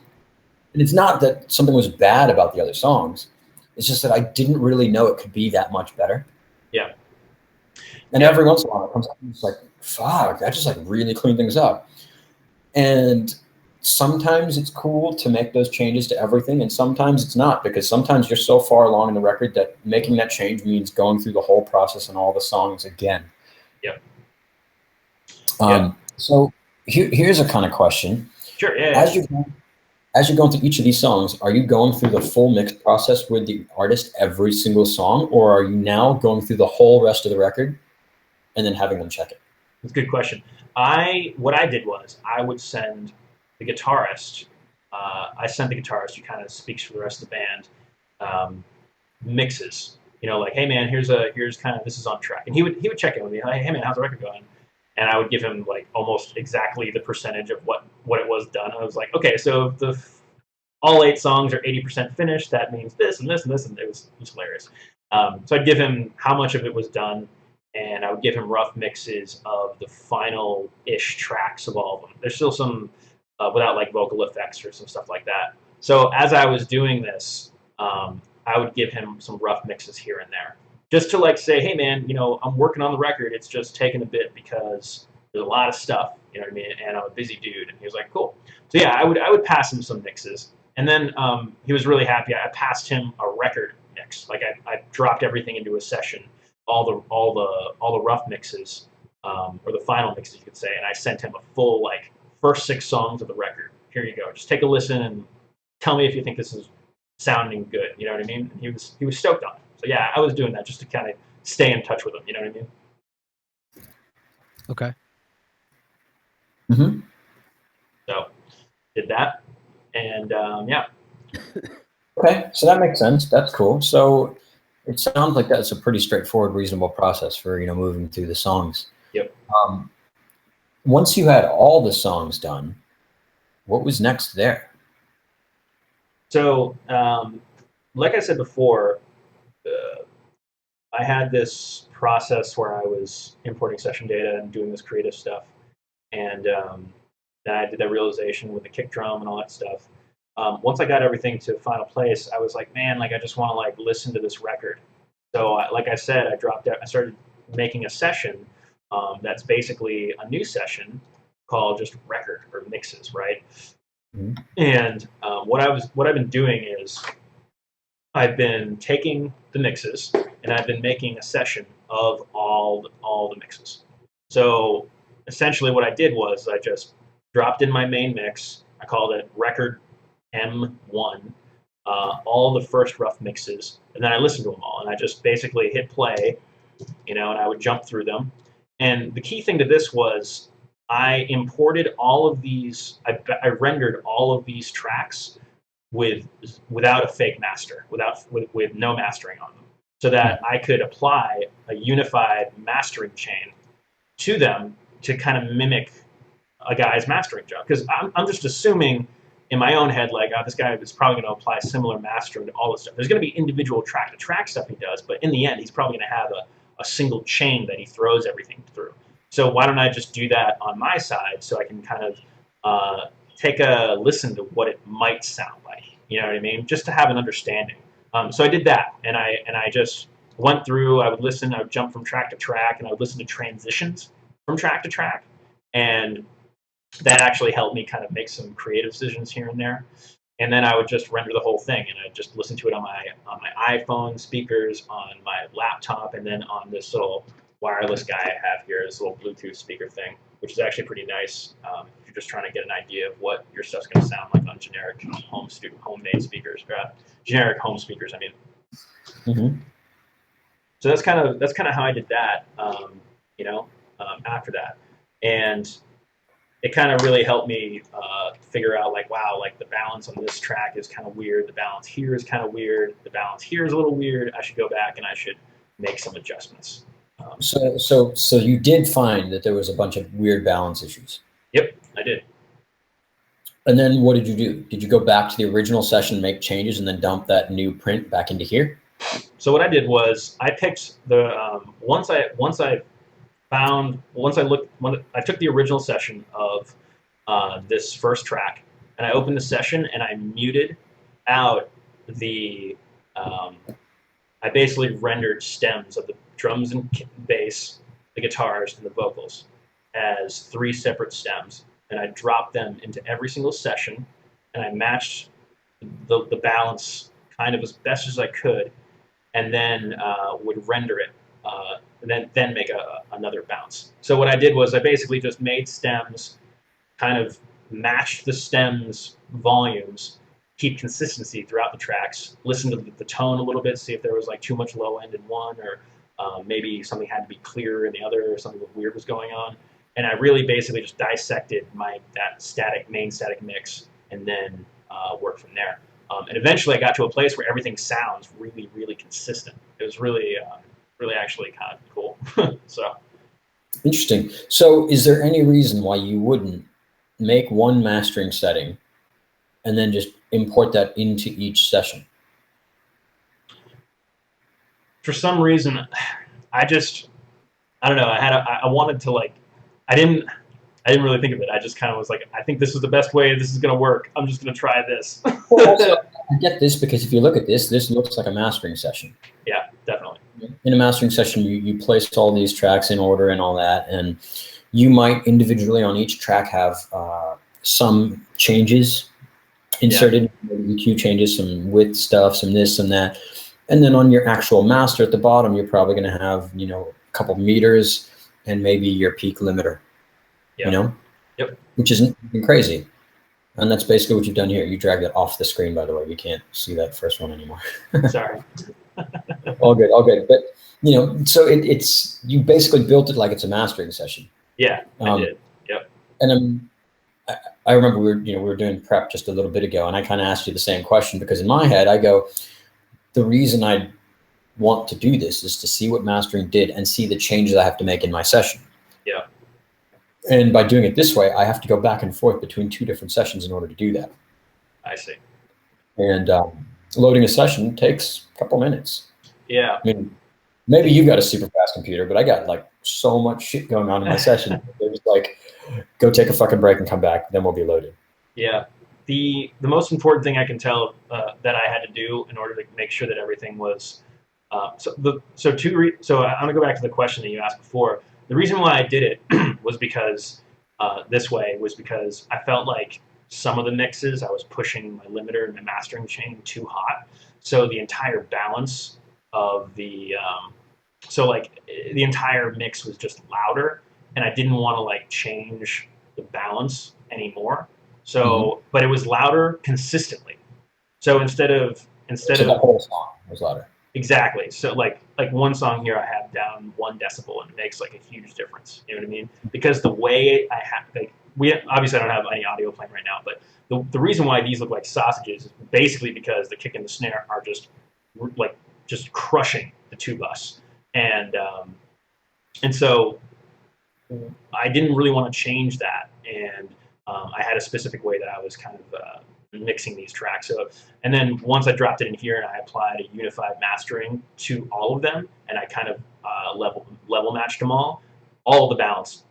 And it's not that something was bad about the other songs. It's just that I didn't really know it could be that much better. yeah, And yeah, every once in a while it comes up and it's like, fuck, that just like really cleaned things up. And sometimes it's cool to make those changes to everything, and sometimes it's not, because sometimes you're so far along in the record that making that change means going through the whole process and all the songs again. yep, yep. So here's a kind of question. Sure, yeah, As yeah. you're going through each of these songs, are you going through the full mix process with the artist every single song, or are you now going through the whole rest of the record and then having them check it? That's a good question. What I did was I would send the guitarist. I sent the guitarist who kind of speaks for the rest of the band um, mixes. You know, like, hey man, here's kind of this is on track, and he would check in with me. Like, hey man, how's the record going? And I would give him like almost exactly the percentage of what it was done. And I was like, okay, so if the all 8 songs are 80% finished, that means this and this and this, and it was hilarious. So I'd give him how much of it was done, and I would give him rough mixes of the final-ish tracks of all of them. There's still some without like vocal effects or some stuff like that. So as I was doing this, I would give him some rough mixes here and there, just to like say, hey man, you know, I'm working on the record. It's just taking a bit because there's a lot of stuff, you know what I mean, and I'm a busy dude. And he was like, cool. So yeah, I would pass him some mixes, and then he was really happy. I passed him a record mix. Like I dropped everything into a session, all the rough mixes, or the final mixes you could say, and I sent him a full like first 6 songs of the record. Here you go. Just take a listen and tell me if you think this is sounding good. You know what I mean? And he was stoked on it. So yeah, I was doing that just to kind of stay in touch with him. You know what I mean? Okay. Mm-hmm. So did that, and yeah. Okay, so that makes sense. That's cool. So it sounds like that's a pretty straightforward, reasonable process for moving through the songs. Yep. Once you had all the songs done, what was next there? So like I said before, I had this process where I was importing session data and doing this creative stuff, and then I did that realization with the kick drum and all that stuff. Once I got everything to final place, I was like, man, like I just want to like listen to this record. So, like I said, I dropped out. I started making a session that's basically a new session called just record or mixes, right? Mhm. And what I've been doing is I've been taking the mixes and I've been making a session of all the mixes. So essentially, what I did was I just dropped in my main mix. I called it record M1, all the first rough mixes, and then I listened to them all. And I just basically hit play, you know, and I would jump through them. And the key thing to this was I imported all of these. I rendered all of these tracks with without a fake master, with no mastering on them, so that I could apply a unified mastering chain to them to kind of mimic a guy's mastering job. Because I'm just assuming in my own head, like, oh, this guy is probably going to apply similar mastering to all this stuff. There's going to be individual track to track stuff he does, but in the end, he's probably going to have a single chain that he throws everything through. So why don't I just do that on my side so I can kind of take a listen to what it might sound like. You know what I mean? Just to have an understanding. So I did that, and I just went through. I would listen. I would jump from track to track, and I would listen to transitions from track to track, and that actually helped me kind of make some creative decisions here and there. And then I would just render the whole thing, and I'd just listen to it on my iPhone speakers, on my laptop, and then on this little wireless guy I have here, this little Bluetooth speaker thing. which is actually pretty nice if you're just trying to get an idea of what your stuff's going to sound like on generic homemade speakers, or generic home speakers. I mean, so that's kind of how I did that. After that, and it kind of really helped me figure out like, wow, like the balance on this track is kind of weird. The balance here is kind of weird. The balance here is a little weird. I should go back and I should make some adjustments. So you did find that there was a bunch of weird balance issues. Yep, I did. And then what did you do? Did you go back to the original session, make changes, and then dump that new print back into here? So what I did was I picked the once I took the original session of this first track and I opened the session and I muted out the I basically rendered stems of the drums and bass, the guitars, and the vocals as 3 separate stems, and I dropped them into every single session, and I matched the balance kind of as best as I could, and then would render it, and then make another bounce. So what I did was I basically just made stems, kind of matched the stems volumes, keep consistency throughout the tracks, listen to the tone a little bit, see if there was like too much low end in one, or maybe something had to be clearer in the other, or something weird was going on. And I really basically just dissected that main static mix, and then worked from there. And eventually I got to a place where everything sounds really, really consistent. It was really actually kind of cool. So interesting. So is there any reason why you wouldn't make one mastering setting and then just import that into each session? For some reason, I don't know. I wanted to like, I didn't really think of it. I just kind of was like, I think this is the best way. This is going to work. I'm just going to try this. Well, also, I get this because if you look at this looks like a mastering session. Yeah, definitely. In a mastering session, you placed all these tracks in order and all that, and you might individually on each track have some changes inserted, EQ changes, some width stuff, some this, some that. And then on your actual master at the bottom, you're probably going to have, a couple meters and maybe your peak limiter, which isn't crazy. And that's basically what you've done here. You dragged it off the screen, by the way. You can't see that first one anymore. Sorry. All good. But, so it's, you basically built it like it's a mastering session. Yeah, I did. Yep. And I remember we were doing prep just a little bit ago, and I kind of asked you the same question because in my head I go, the reason I want to do this is to see what mastering did and see the changes I have to make in my session. Yeah. And by doing it this way, I have to go back and forth between 2 different sessions in order to do that. I see. And loading a session takes a couple minutes. Yeah. I mean, maybe you've got a super fast computer, but I got like so much shit going on in my session. It was like, go take a fucking break and come back, then we'll be loaded. Yeah. The most important thing I can tell that I had to do in order to make sure that everything was so I'm gonna go back to the question that you asked before. The reason why I did it was because because I felt like some of the mixes I was pushing my limiter and my mastering chain too hot, so the entire balance of the the entire mix was just louder, and I didn't want to like change the balance anymore. So, but it was louder consistently. So instead of the whole song was louder. Exactly. So like one song here I have down 1 decibel, and it makes like a huge difference. You know what I mean? Because the way I have we obviously I don't have any audio playing right now, but the reason why these look like sausages is basically because the kick and the snare are just crushing the 2 bus, and so I didn't really want to change that, and I had a specific way that I was kind of mixing these tracks. So, and then once I dropped it in here and I applied a unified mastering to all of them, and I kind of level matched them all the balance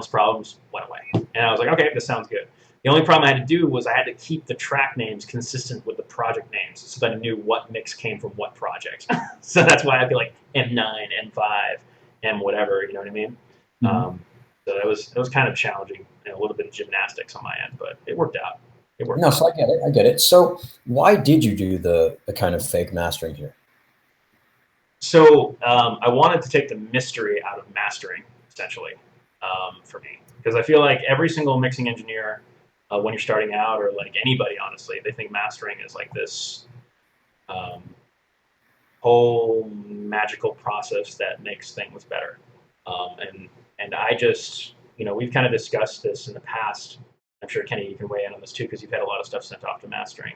problems went away. And I was like, okay, this sounds good. The only problem I had to do was I had to keep the track names consistent with the project names so that I knew what mix came from what project. So that's why I'd be like M9, M5, M whatever, you know what I mean? So that was kind of challenging, and a little bit of gymnastics on my end, but it worked out. No, so I get it. So why did you do the kind of fake mastering here? So I wanted to take the mystery out of mastering, essentially. for me, because I feel like every single mixing engineer, when you're starting out, or like anybody, honestly, they think mastering is like this um, whole magical process that makes things better. And I just, we've kind of discussed this in the past. I'm sure Kenny, you can weigh in on this too, because you've had a lot of stuff sent off to mastering.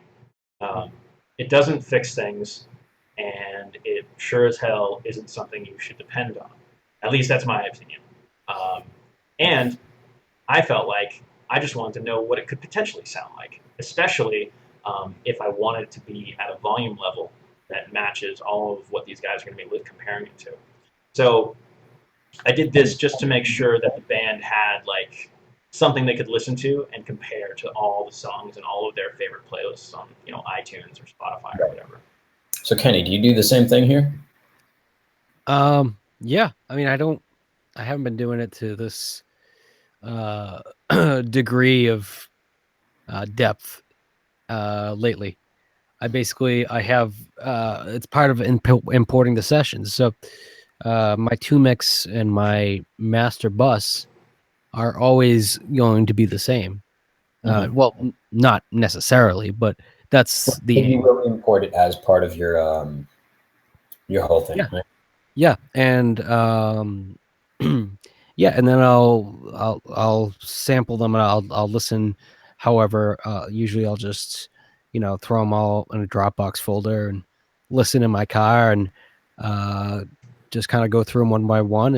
Um, it doesn't fix things, and it sure as hell isn't something you should depend on. At least that's my opinion. And I felt like I just wanted to know what it could potentially sound like, especially if I wanted to be at a volume level that matches all of what these guys are going to be comparing it to. So I did this just to make sure that the band had like something they could listen to and compare to all the songs and all of their favorite playlists on iTunes or Spotify or whatever. So Kenny, do you do the same thing here? Yeah. I mean, I haven't been doing it to this degree of depth lately. I have it's part of importing the sessions. So my 2 mix and my master bus are always going to be the same. Well, not necessarily, but that's the You aim. will import it as part of your whole thing. Yeah. Right? Yeah, and yeah, and then I'll sample them and I'll listen. However, usually I'll just throw them all in a Dropbox folder and listen in my car and just kind of go through them one by one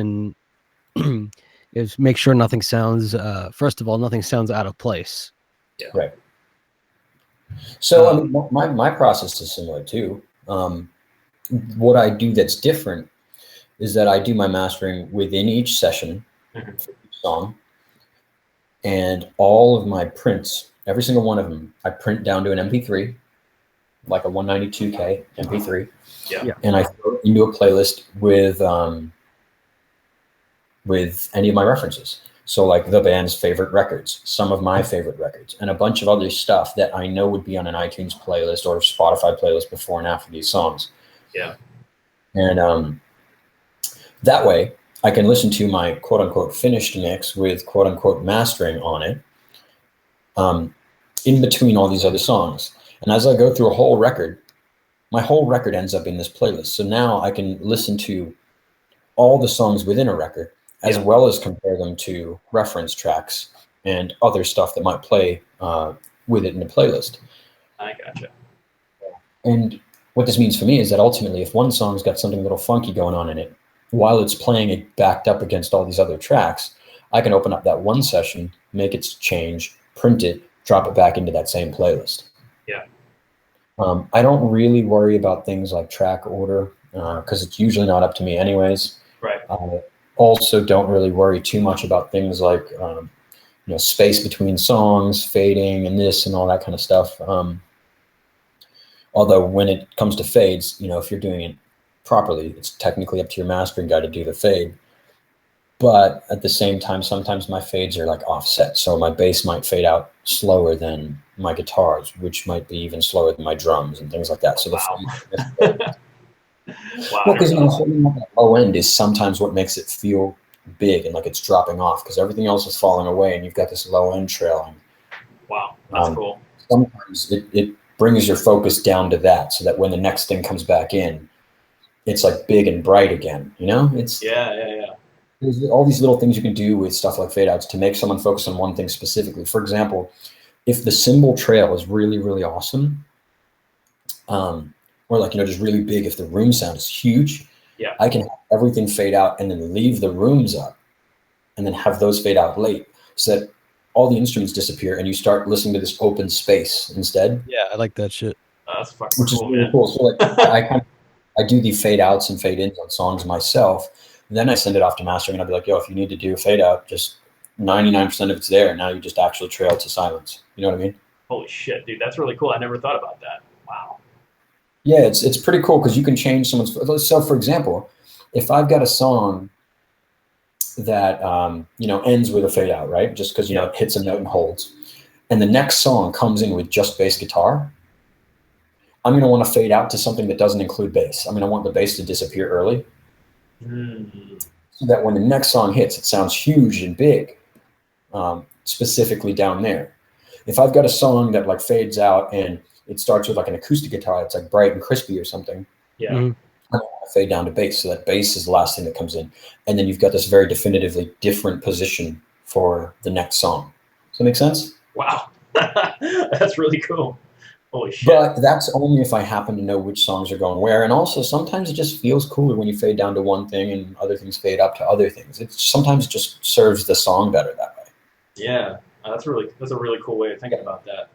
and is make sure nothing sounds. First of all, nothing sounds out of place. Yeah. Right. So I mean, my process is similar too. What I do that's different is that I do my mastering within each session for each song, and all of my prints, every single one of them, I print down to an MP3, like a 192K MP3, Yeah. and I throw it into a playlist with any of my references. So like the band's favorite records, some of my favorite records, and a bunch of other stuff that I know would be on an iTunes playlist or Spotify playlist before and after these songs. Yeah. And that way I can listen to my quote unquote finished mix with quote unquote mastering on it in between all these other songs. And as I go through a whole record, my whole record ends up in this playlist. So now I can listen to all the songs within a record, as well as compare them to reference tracks and other stuff that might play with it in the playlist. I gotcha. And what this means for me is that ultimately, if one song's got something a little funky going on in it, while it's playing it backed up against all these other tracks, I can open up that one session, make its change, print it, drop it back into that same playlist. Yeah. I don't really worry about things like track order because it's usually not up to me anyways. Right. I also don't really worry too much about things like space between songs, fading, and this and all that kind of stuff. Although when it comes to fades, if you're doing it properly, it's technically up to your mastering guy to do the fade. But at the same time, sometimes my fades are like offset. So my bass might fade out slower than my guitars, which might be even slower than my drums and things like that. So well, because holding up that low end is sometimes what makes it feel big and like it's dropping off because everything else is falling away and you've got this low end trailing. Wow, that's cool. Sometimes it brings your focus down to that so that when the next thing comes back in, it's like big and bright again. It's there's all these little things you can do with stuff like fade outs to make someone focus on one thing specifically. For example, if the cymbal trail is really, really awesome, or like, just really big, if the room sound is huge, I can have everything fade out and then leave the rooms up and then have those fade out late so that all the instruments disappear and you start listening to this open space instead. Yeah, I like that shit. That's fucking which cool, is really man. cool. So like I do the fade outs and fade ins on songs myself. And then I send it off to mastering and I'll be like, yo, if you need to do a fade out, just 99% of it's there. Now you just actually trail to silence. You know what I mean? Holy shit, dude. That's really cool. I never thought about that. Wow. Yeah, it's pretty cool because you can change someone's. So for example, if I've got a song that, ends with a fade out, right? Just because, it hits a note and holds. And the next song comes in with just bass guitar. I'm going to want to fade out to something that doesn't include bass. I'm going to want the bass to disappear early. so that when the next song hits, it sounds huge and big, specifically down there. If I've got a song that like fades out and it starts with like an acoustic guitar, it's like bright and crispy or something. Yeah. Mhm. I want to fade down to bass, so that bass is the last thing that comes in, and then you've got this very definitively different position for the next song. Does that make sense? Wow. That's really cool. Holy shit. But that's only if I happen to know which songs are going where. And also sometimes it just feels cooler when you fade down to one thing and other things fade up to other things. It sometimes just serves the song better that way. Yeah. That's a really cool way of thinking about that.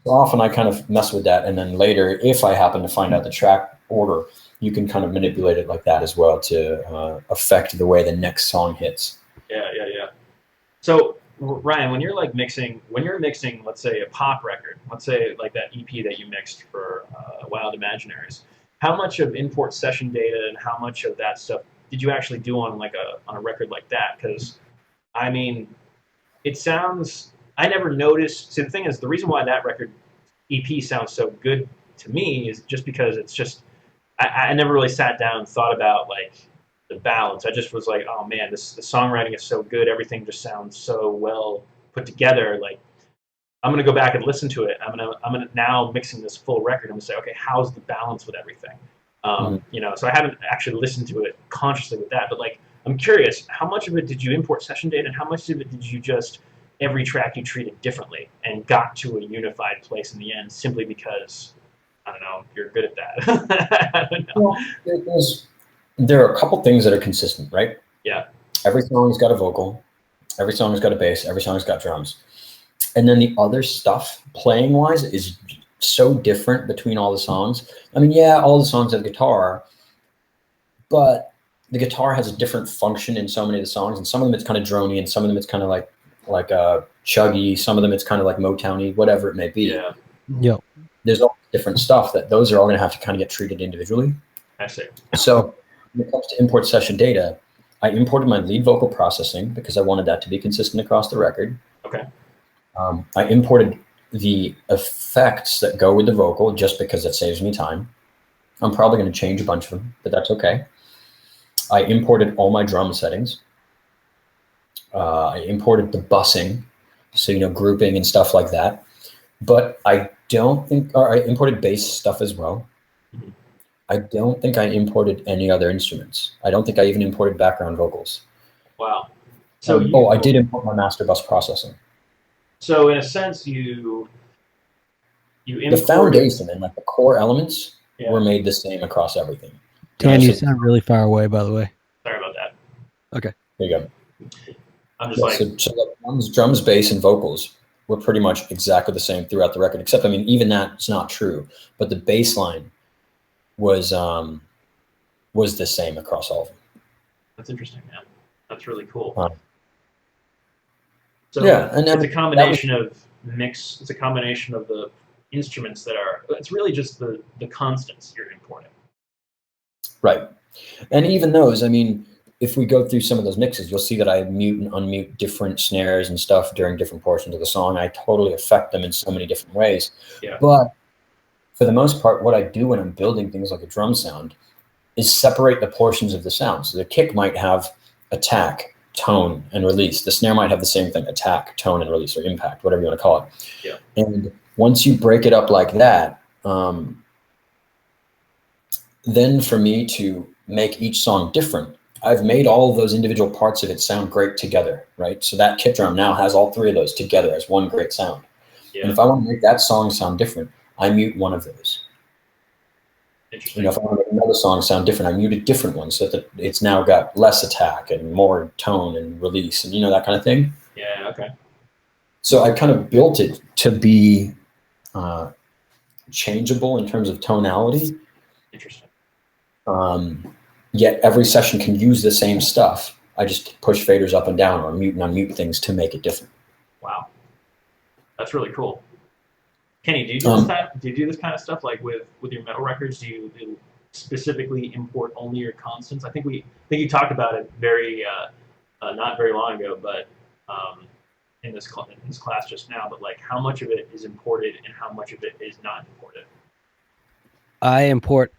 So often I kind of mess with that, and then later, if I happen to find out the track order, you can kind of manipulate it like that as well to affect the way the next song hits. Yeah. So Ryan, when you're mixing, let's say a pop record, let's say like that EP that you mixed for Wild Imaginaries, how much of import session data and how much of that stuff did you actually do on a record like that? Because I mean, it sounds. I never noticed. See, the thing is, the reason why that record EP sounds so good to me is just because it's just. I never really sat down and thought about like the balance. I just was like, oh man, the songwriting is so good. Everything just sounds so well put together. Like I'm gonna go back and listen to it. I'm gonna now mixing this full record. I'm gonna say, okay, how's the balance with everything? So I haven't actually listened to it consciously with that, but like I'm curious, how much of it did you import session data, and how much of it did you just every track you treated differently and got to a unified place in the end simply because I don't know, you're good at that. I don't know. Well, there are a couple things that are consistent, right? Yeah. Every song's got a vocal, every song's got a bass, every song's got drums. And then the other stuff, playing wise, is so different between all the songs. I mean, yeah, all the songs have guitar, but the guitar has a different function in so many of the songs, and some of them it's kind of drony, and some of them it's kind of like chuggy, some of them it's kind of like Motowny, whatever it may be. Yeah. Yep. There's all different stuff that those are all going to have to kind of get treated individually. I see. So when it comes to import session data, I imported my lead vocal processing because I wanted that to be consistent across the record. Okay. I imported the effects that go with the vocal just because it saves me time. I'm probably going to change a bunch of them, but that's okay. I imported all my drum settings. I imported the bussing, so grouping and stuff like that. But I don't think, or I imported bass stuff as well. Mm-hmm. I don't think I imported any other instruments. I don't think I even imported background vocals. Wow. So I did import my master bus processing. So in a sense, you imported the foundation and like the core elements were made the same across everything. Dan, you sound really far away, by the way. Sorry about that. Okay. There you go. I'm just so drums, bass, and vocals were pretty much exactly the same throughout the record, except, I mean, even that's not true. But the bass line was the same across all of them. That's interesting, man. That's really cool. And it's a combination of mix. It's a combination of the instruments that are. It's really just the constants you're importing. Right, and even those. I mean, if we go through some of those mixes, you'll see that I mute and unmute different snares and stuff during different portions of the song. I totally affect them in so many different ways. Yeah. But for the most part, what I do when I'm building things like a drum sound is separate the portions of the sound. So the kick might have attack, tone, and release. The snare might have the same thing: attack, tone, and release, or impact, whatever you want to call it. Yeah. And once you break it up like that, then for me to make each song different, I've made all of those individual parts of it sound great together, right? So that kick drum now has all three of those together as one great sound. Yeah. And if I want to make that song sound different, I mute one of those. Interesting. If I want to make another song sound different, I mute a different one so that it's now got less attack and more tone and release and that kind of thing. Yeah, okay. So I kind of built it to be changeable in terms of tonality. Interesting. Yet every session can use the same stuff. I just push faders up and down or mute and unmute things to make it different. Wow. That's really cool. Kenny, do you do this kind of stuff like with your metal records? Do you specifically import only your constants? I think you talked about it not very long ago, but in this class just now. But like, how much of it is imported and how much of it is not imported? I import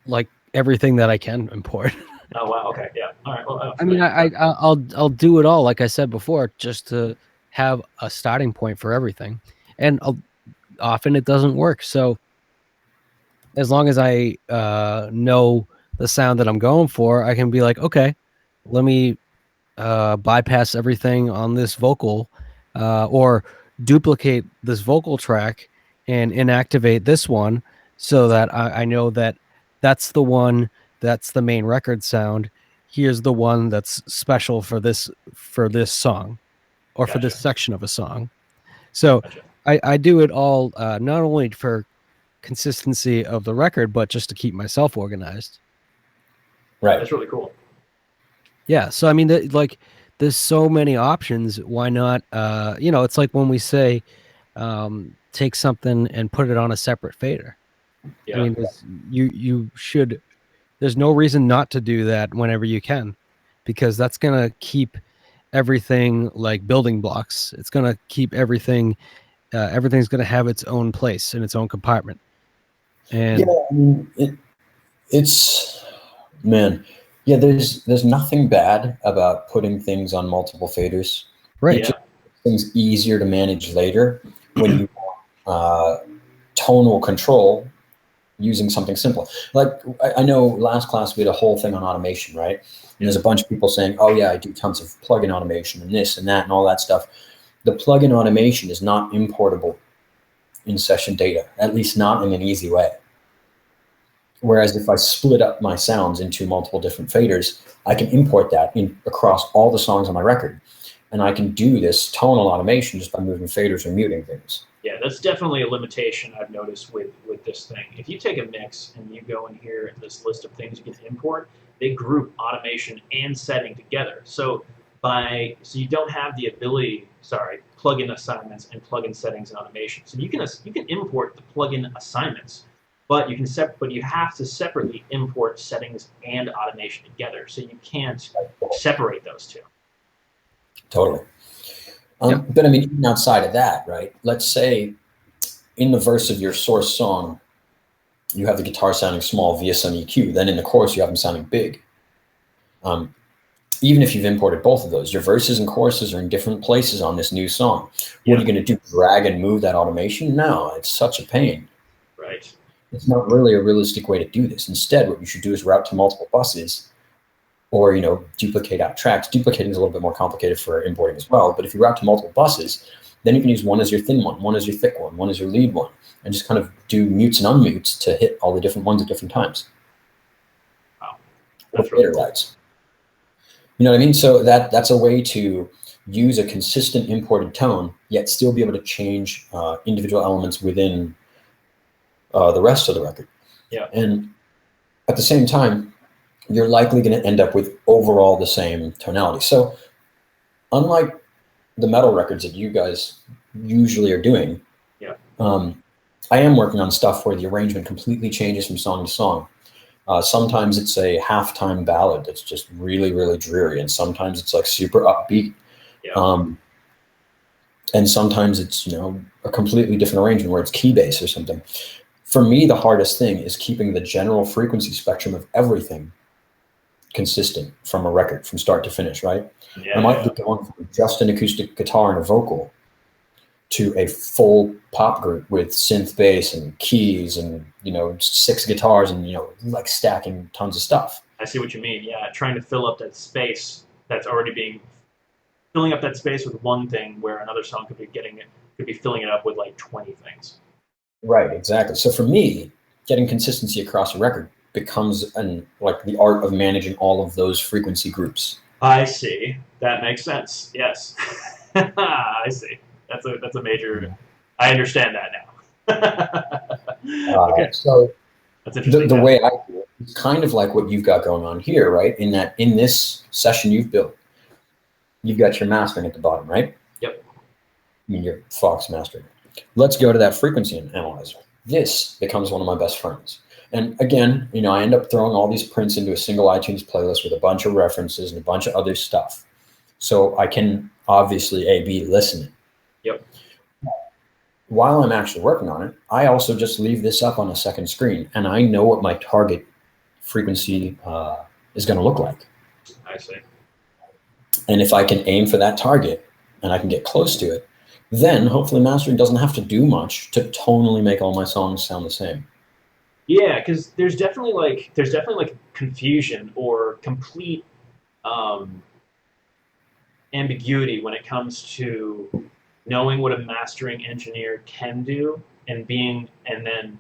like everything that I can import. Oh wow. Okay. Yeah. All right. Well, I mean, I'll do it all, like I said before, just to have a starting point for everything, and often it doesn't work. So as long as I know the sound that I'm going for, I can be like, okay, let me bypass everything on this vocal, or duplicate this vocal track and inactivate this one, so that I know that that's the one that's the main record sound. Here's the one that's special for this song, or for this gotcha. section of a song. So Gotcha. I do it all, not only for consistency of the record, but just to keep myself organized. Right. That's really cool. Yeah. So I mean, like, there's so many options. Why not? It's like when we say, take something and put it on a separate fader. I Yeah. mean, you should. There's no reason not to do that whenever you can, because that's gonna keep everything like building blocks. It's gonna keep everything. Everything's gonna have its own place in its own compartment. Yeah, And I mean, it's man. Yeah, there's nothing bad about putting things on multiple faders. right. It Yeah. just makes things easier to manage later when you uh, tonal control using something simple. Like I know last class we had a whole thing on automation, right? And there's a bunch of people saying, "Oh yeah, I do tons of plugin automation and this and that and all that stuff." The plugin automation is not importable in session data, at least not in an easy way. Whereas if I split up my sounds into multiple different faders, I can import that in across all the songs on my record. And I can do this tonal automation just by moving faders or muting things. Yeah, that's definitely a limitation I've noticed with this thing. If you take a mix and you go in here in this list of things you can import, they group automation and setting together. So you don't have the ability, sorry, plugin assignments and plugin settings and automation. So you can import the plugin assignments, but you have to separately import settings and automation together. So you can't separate those two. Totally. Yeah. But I mean, even outside of that, right? Let's say in the verse of your source song, you have the guitar sounding small via some EQ. Then in the chorus, you have them sounding big. Even if you've imported both of those, your verses and choruses are in different places on this new song. What are you going to do? Drag and move that automation? No, it's such a pain. Right. It's not really a realistic way to do this. Instead, what you should do is route to multiple buses, or duplicate out tracks. Duplicating is a little bit more complicated for importing as well. But if you route to multiple buses, then you can use one as your thin one as your thick one as your lead one, and just kind of do mutes and unmutes to hit all the different ones at different times. Wow. That's really cool. Rights. You know what I mean? So that's a way to use a consistent imported tone, yet still be able to change individual elements within the rest of the record. Yeah. And at the same time, you're likely going to end up with overall the same tonality. So unlike the metal records that you guys usually are doing, Yeah. I am working on stuff where the arrangement completely changes from song to song. Sometimes it's a halftime ballad that's just really, really dreary, and sometimes it's like super upbeat. Yeah. And sometimes it's a completely different arrangement where it's key bass or something. For me, the hardest thing is keeping the general frequency spectrum of everything consistent from a record from start to finish, right? Yeah. I might be going from just an acoustic guitar and a vocal to a full pop group with synth bass and keys and 6 guitars and like stacking tons of stuff. I see what you mean. Yeah, trying to fill up that space that's already filling up that space with one thing, where another song could be filling it up with like 20 things. Right, exactly. So for me, getting consistency across a record becomes like the art of managing all of those frequency groups. I see. That makes sense. Yes. I see. That's a major. Yeah. I understand that now. Okay. So That's interesting. the way I do it, it's kind of like what you've got going on here, right? In that in this session you've built, you've got your mastering at the bottom, right? Yep. I mean, your Fox mastering. Let's go to that frequency analyzer. This becomes one of my best friends. And again, I end up throwing all these prints into a single iTunes playlist with a bunch of references and a bunch of other stuff. So I can obviously A/B listen. Yep. While I'm actually working on it, I also just leave this up on a second screen, and I know what my target frequency is going to look like. I see. And if I can aim for that target and I can get close to it, then hopefully mastering doesn't have to do much to tonally make all my songs sound the same. Yeah, because there's definitely like confusion or complete ambiguity when it comes to knowing what a mastering engineer can do and then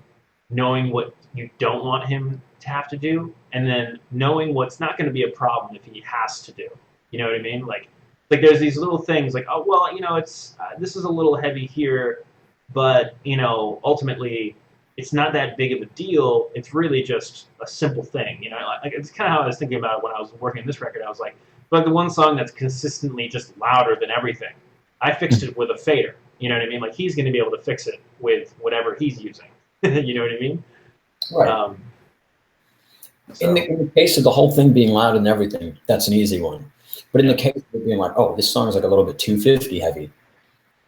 knowing what you don't want him to have to do, and then knowing what's not going to be a problem if he has to do. You know what I mean? Like there's these little things like, oh well, it's this is a little heavy here, but ultimately it's not that big of a deal. It's really just a simple thing. Like it's kind of how I was thinking about it when I was working on this record. I was like the one song that's consistently just louder than everything, I fixed it with a fader. You know what I mean? Like he's going to be able to fix it with whatever he's using. You know what I mean? Right. So. In the case of the whole thing being loud and everything, that's an easy one. But in the case of it being like, oh, this song is like a little bit 250 heavy,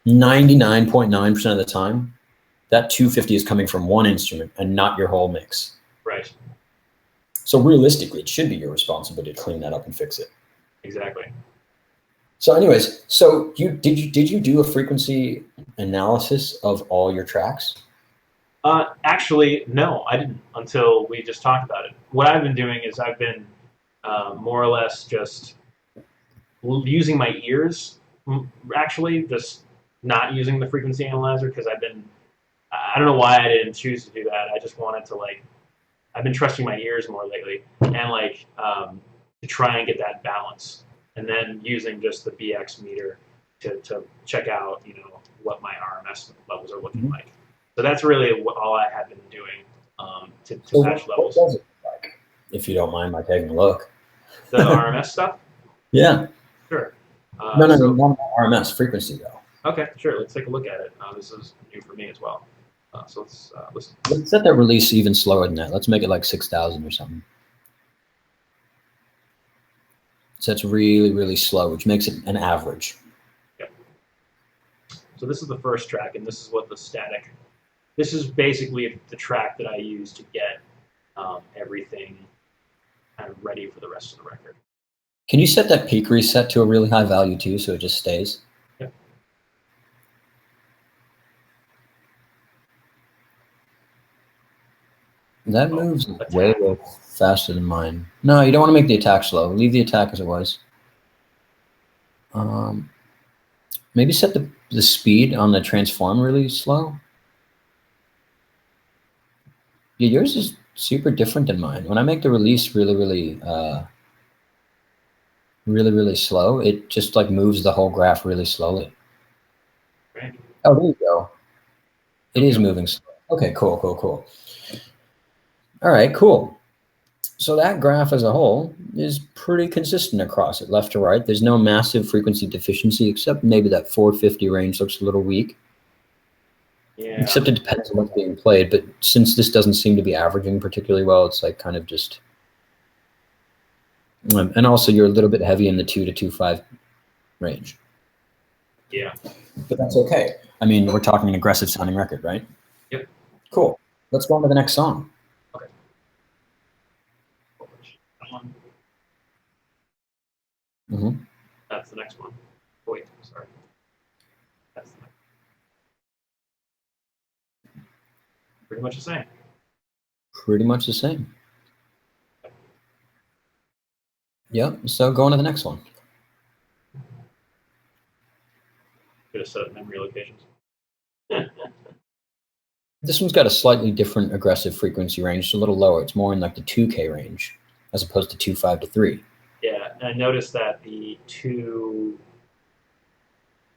99.9% of the time, that 250 is coming from one instrument and not your whole mix. Right. So realistically, it should be your responsibility to clean that up and fix it. Exactly. So anyways, so did you do a frequency analysis of all your tracks? Actually, no, I didn't until we just talked about it. What I've been doing is I've been more or less just using my ears, actually, just not using the frequency analyzer because I don't know why I didn't choose to do that. I just wanted to I've been trusting my ears more lately and to try and get that balance, and then using just the BX meter to check out, what my RMS levels are looking like. So that's really all I have been doing to patch levels. What does it look like, if you don't mind my taking a look? The RMS stuff? Yeah. Sure. No, not RMS, frequency though. Okay, sure. Let's take a look at it. This is new for me as well. So let's listen. Let's set that release even slower than that. Let's make it like 6,000 or something. So it's really, really slow, which makes it an average. Yep. So this is the first track, and this is what the static. This is basically the track that I use to get everything kind of ready for the rest of the record. Can you set that peak reset to a really high value too, so it just stays? Yep. That moves way faster than mine. No, you don't want to make the attack slow. Leave the attack as it was. Maybe set the speed on the transform really slow. Yeah, yours is super different than mine. When I make the release really, really slow, it just like moves the whole graph really slowly. Right. Oh, there you go. It is moving slow. Okay, cool. All right, cool. So that graph as a whole is pretty consistent across it, left to right. There's no massive frequency deficiency, except maybe that 450 range looks a little weak. Yeah. Except it depends on what's being played. But since this doesn't seem to be averaging particularly well, it's like kind of just. And also, you're a little bit heavy in the 2 to 2.5 range. Yeah. But that's okay. I mean, we're talking an aggressive sounding record, right? Yep. Cool. Let's go on to the next song. Okay. Mm-hmm. That's the next one. Wait, sorry. That's the next. Pretty much the same. Pretty much the same. Yep. So go on to the next one. Could have set up memory locations. This one's got a slightly different aggressive frequency range. It's a little lower. It's more in like the 2K range as opposed to 2.5 to 3. Yeah, and I noticed that the 300,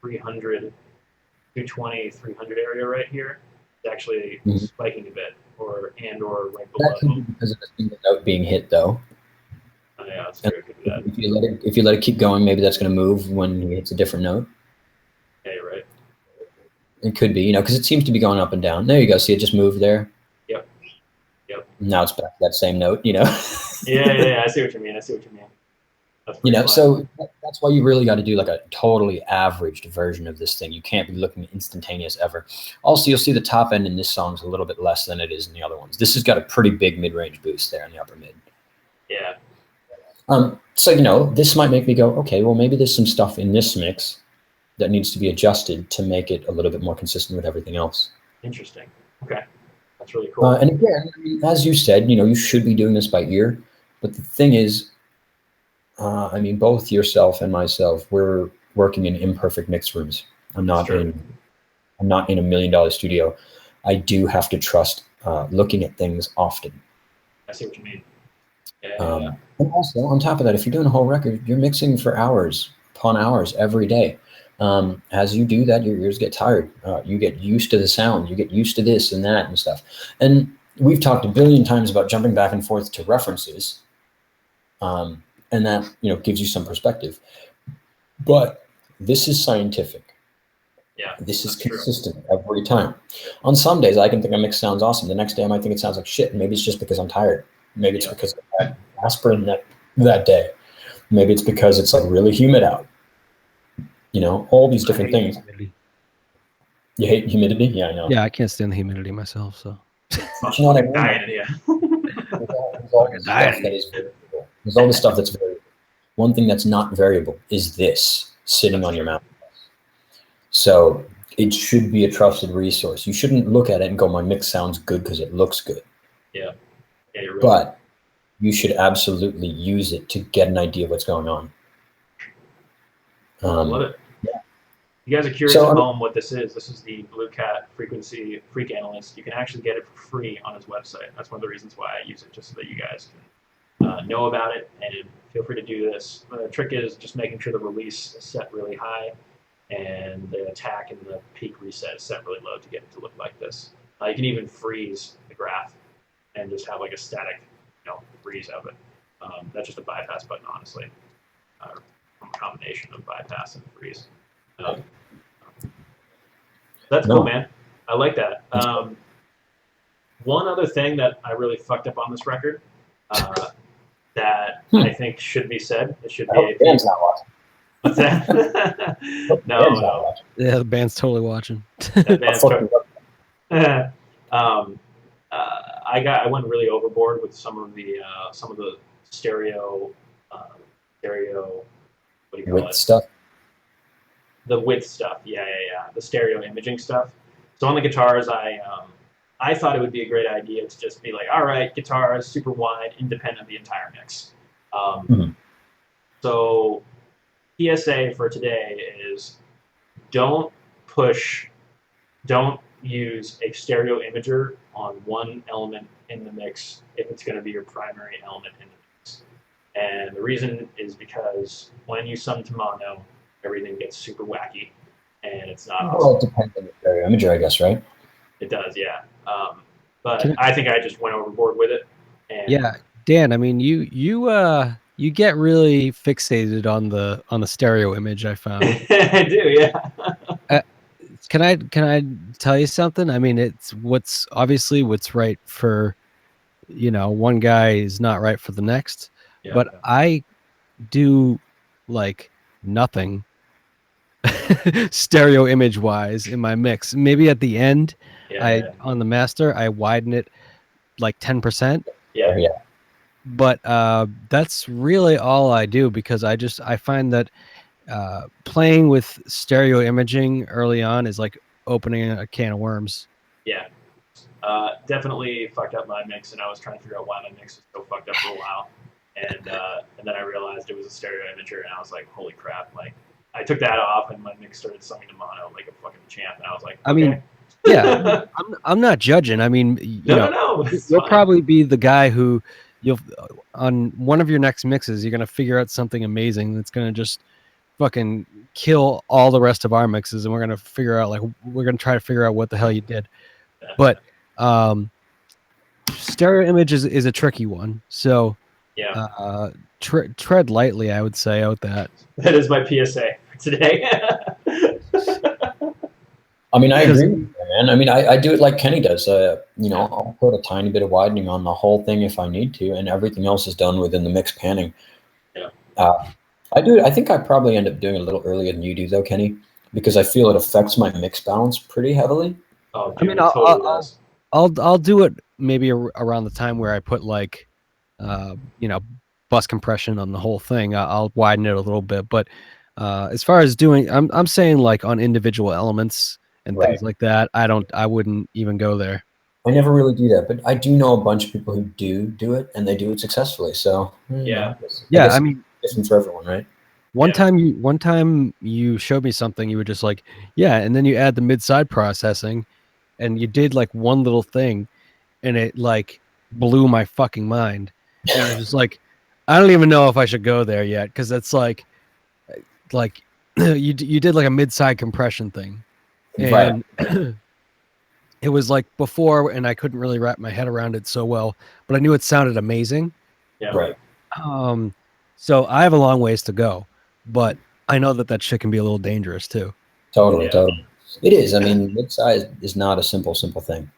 220, 300 area right here is actually spiking a bit, or right below. That could be because of a single note being hit, though. Oh, yeah, that's true. Could do that. If you let it keep going, maybe that's going to move when he hits a different note. Yeah, you're right. It could be, because it seems to be going up and down. There you go. See, it just moved there. Yep. Now it's back to that same note, Yeah, I see what you mean. That's so that's why you really got to do like a totally averaged version of this thing. You can't be looking instantaneous ever. Also, you'll see the top end in this song is a little bit less than it is in the other ones. This has got a pretty big mid-range boost there in the upper mid. Yeah. So, this might make me go, okay, well, maybe there's some stuff in this mix that needs to be adjusted to make it a little bit more consistent with everything else. Interesting. Okay. That's really cool. And again, as you said, you should be doing this by ear. But the thing is, both yourself and myself, we're working in imperfect mix rooms. I'm not in a $1 million studio. I do have to trust looking at things often. I see what you mean. And also, on top of that, if you're doing a whole record, you're mixing for hours upon hours every day. As you do that, your ears get tired. You get used to the sound. You get used to this and that and stuff. And we've talked a billion times about jumping back and forth to references. And that, gives you some perspective. But this is scientific. Yeah, this is consistent every time. On some days, I can think a mix sounds awesome. The next day, I might think it sounds like shit. Maybe it's just because I'm tired. Maybe it's because I had aspirin that day. Maybe it's because it's like really humid out. All these different things. Humidity. You hate humidity? Yeah, I know. Yeah, I can't stand the humidity myself. So. But you know what I mean? There's all the stuff that's variable. One thing that's not variable is this sitting on your mouth. So it should be a trusted resource. You shouldn't look at it and go, my mix sounds good because it looks good. Yeah. You're right. But you should absolutely use it to get an idea of what's going on. I love it. Yeah. You guys are curious at home what this is. This is the Blue Cat Frequency Freak Analyst. You can actually get it for free on his website. That's one of the reasons why I use it, just so that you guys can know about it and feel free to do this. The trick is just making sure the release is set really high and the attack and the peak reset is set really low to get it to look like this. You can even freeze the graph and just have like a static, freeze of it. That's just a bypass button, honestly. A combination of bypass and freeze. That's cool, man. I like that. One other thing that I really fucked up on this record that I think should be said. It should be. Band's not watching. What's that? No. Yeah, the band's totally watching. I went really overboard with some of the stereo. What do you call it? Stuff. The width stuff, yeah. The stereo imaging stuff. So on the guitars, I thought it would be a great idea to just be like, all right, guitars, super wide, independent of the entire mix. So PSA for today is don't use a stereo imager on one element in the mix if it's going to be your primary element in the mix. And the reason is because when you sum to mono, everything gets super wacky, and it's not awesome. Well, it depends on the stereo imager, I guess, right? It does, yeah. But I think I just went overboard with it. And yeah, Dan. I mean, you get really fixated on the stereo image. I found. I do, yeah. Can I tell you something? I mean, it's what's right for, one guy is not right for the next. Yeah, but I do like nothing stereo image wise in my mix. Maybe at the end, on the master, I widen it like 10%. Yeah. But that's really all I do, because I find that playing with stereo imaging early on is like opening a can of worms. Yeah. Definitely fucked up my mix, and I was trying to figure out why my mix was so fucked up for a while. And then I realized it was a stereo imager, and I was like, holy crap. Like, I took that off, and my mix started summing to mono like a fucking champ, and I was like, okay. I mean, yeah, I'm not judging. I mean, no, you'll probably be the guy who on one of your next mixes, you're going to figure out something amazing that's going to just fucking kill all the rest of our mixes, and we're going to try to figure out what the hell you did. But stereo image is a tricky one. So yeah, tread lightly, I would say, out that. That is my PSA for today. I mean, I agree with you, man. I mean, I do it like Kenny does. I'll put a tiny bit of widening on the whole thing if I need to, and everything else is done within the mix panning. Yeah. I do. I think I probably end up doing it a little earlier than you do, though, Kenny, because I feel it affects my mix balance pretty heavily. Oh, dude, I mean, I'll do it maybe around the time where I put like, bus compression on the whole thing. I'll widen it a little bit, but as far as doing, I'm saying like on individual elements and Right. things like that. I wouldn't even go there. I never really do that, but I do know a bunch of people who do it, and they do it successfully. So Yeah. Yeah, I I mean, guess different for everyone, right? one time you showed me something, you were just like, yeah, and then you add the mid-side processing, and you did like one little thing, and it like blew my fucking mind. And I was just like, I don't even know if I should go there yet, because it's like you did like a mid-side compression thing, Right. and it was like before, and I couldn't really wrap my head around it so well, but I knew it sounded amazing. Yeah. Right. So I have a long ways to go, but I know that shit can be a little dangerous too. Totally. Yeah. Totally. It is. I mean, mid-size is not a simple thing.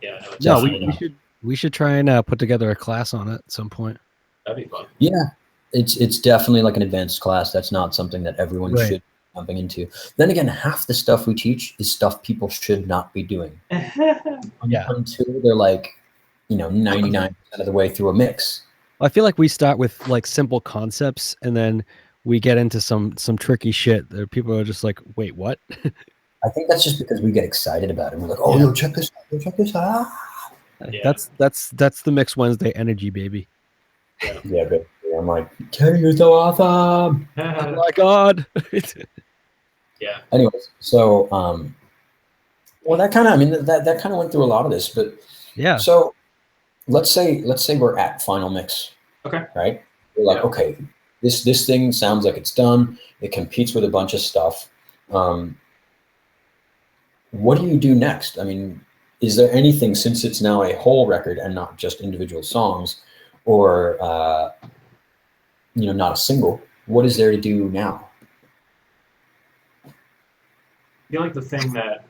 Yeah. No, it's No, Definitely not. we should try and put together a class on it at some point. that'd be fun. Yeah, it's definitely like an advanced class. That's not something that everyone Right. should be jumping into. Then again, half the stuff we teach is stuff people should not be doing Yeah. until they're like, 99% of the way through a mix. I feel like we start with like simple concepts, and then we get into some tricky shit that people are just like, wait, what? I think that's just because we get excited about it. We're like, oh, Yeah. yo, check this out. Yo, check this out. Yeah. That's the Mix Wednesday energy, baby. Yeah, but I'm like, Kenny, you're so awesome. Oh my god. Yeah. Anyways, so well, that kind of, I mean, that kind of went through a lot of this, but Yeah. so let's say we're at final mix. Okay. Right. We're like, Yeah. okay, this thing sounds like it's done. It competes with a bunch of stuff. What do you do next? I mean, is there anything, since it's now a whole record and not just individual songs, or not a single? What is there to do now? I feel like the thing that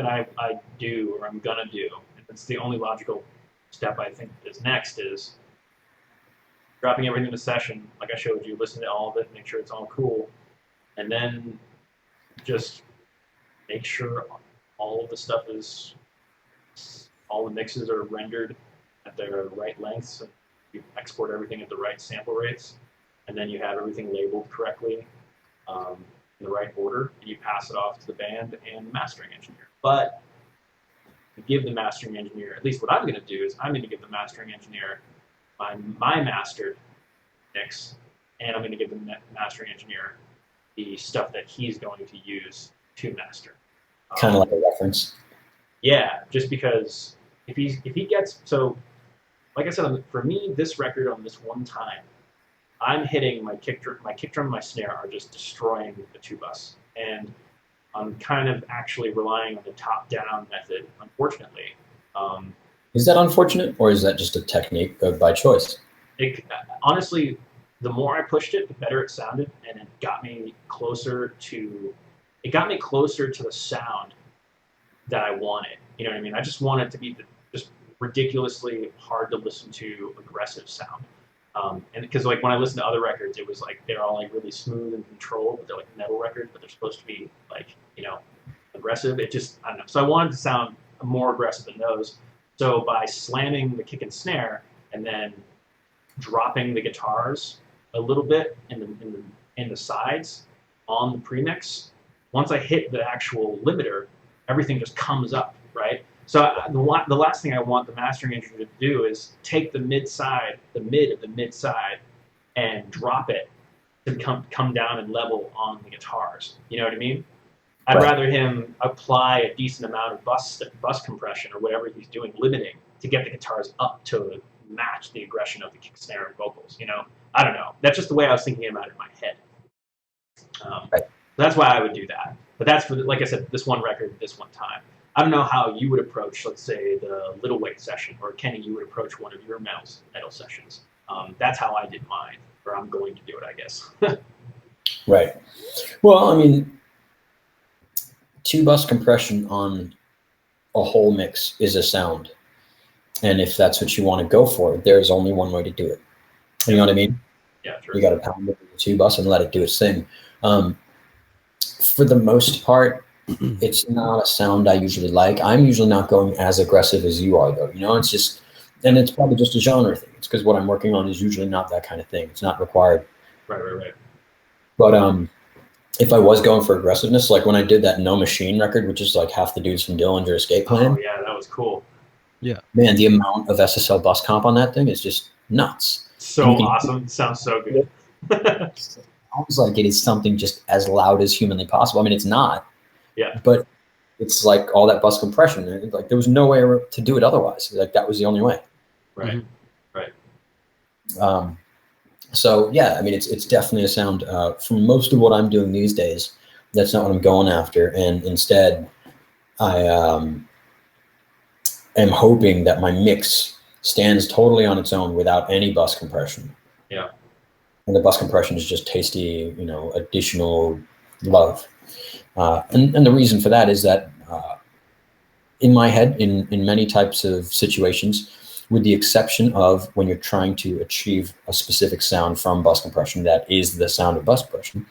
I do, or I'm gonna do, and it's the only logical step I think is next, is dropping everything in a session, like I showed you, listen to all of it, make sure it's all cool, and then just make sure all of the stuff all the mixes are rendered at their right lengths, and you export everything at the right sample rates, and then you have everything labeled correctly in the right order, and you pass it off to the band and the mastering engineer. But you give the mastering engineer, at least what I'm going to do is I'm going to give the mastering engineer my mastered mix, and I'm going to give the mastering engineer the stuff that he's going to use to master. Kind of like a reference. Yeah, just because if he gets, so like I said, for me, this record on this one time, I'm hitting my kick drum and my snare are just destroying the two bus, and I'm kind of actually relying on the top down method, unfortunately. Is that unfortunate, or is that just a technique by choice? Honestly, the more I pushed it, the better it sounded, and it got me closer to the sound that I wanted. You know what I mean? I just want it to be just ridiculously hard to listen to, aggressive sound. And because like when I listen to other records, it was like they're all like really smooth and controlled, but they're like metal records, but they're supposed to be like aggressive. It just, I don't know. So I wanted to sound more aggressive than those. So by slamming the kick and snare and then dropping the guitars a little bit in the sides on the premix, once I hit the actual limiter, everything just comes up, right? So the last thing I want the mastering engineer to do is take the mid of the mid side, and drop it to come down and level on the guitars. You know what I mean? I'd rather him apply a decent amount of bus compression or whatever he's doing, limiting, to get the guitars up to match the aggression of the kick, snare, and vocals. I don't know. That's just the way I was thinking about it in my head. That's why I would do that. But that's for, like I said, this one record, this one time. I don't know how you would approach, let's say, the Little Weight session, or Kenny, you would approach one of your metal sessions. That's how I did mine, or I'm going to do it, I guess. Right. Well, I mean, 2-bus compression on a whole mix is a sound. And if that's what you want to go for, there's only one way to do it. You know what I mean? Yeah, true. You got to pound it with the 2-bus and let it do its thing. For the most part, it's not a sound I usually like. I'm usually not going as aggressive as you are, though. It's just And it's probably just a genre thing. It's because what I'm working on is usually not that kind of thing. It's not required. Right. But if I was going for aggressiveness, like when I did that No Machine record, which is like half the dudes from Dillinger Escape Plan. Oh yeah, that was cool. Yeah. Man, the amount of SSL bus comp on that thing is just nuts. So awesome. It sounds so good. Sounds like it is something just as loud as humanly possible. I mean, it's not. Yeah. But it's like all that bus compression. Like there was no way to do it otherwise. Like that was the only way. Right. So yeah, I mean, it's definitely a sound. For most of what I'm doing these days, that's not what I'm going after. And instead, I am hoping that my mix stands totally on its own without any bus compression. Yeah. And the bus compression is just tasty, additional love. And the reason for that is that in my head, in many types of situations, with the exception of when you're trying to achieve a specific sound from bus compression, that is the sound of bus compression.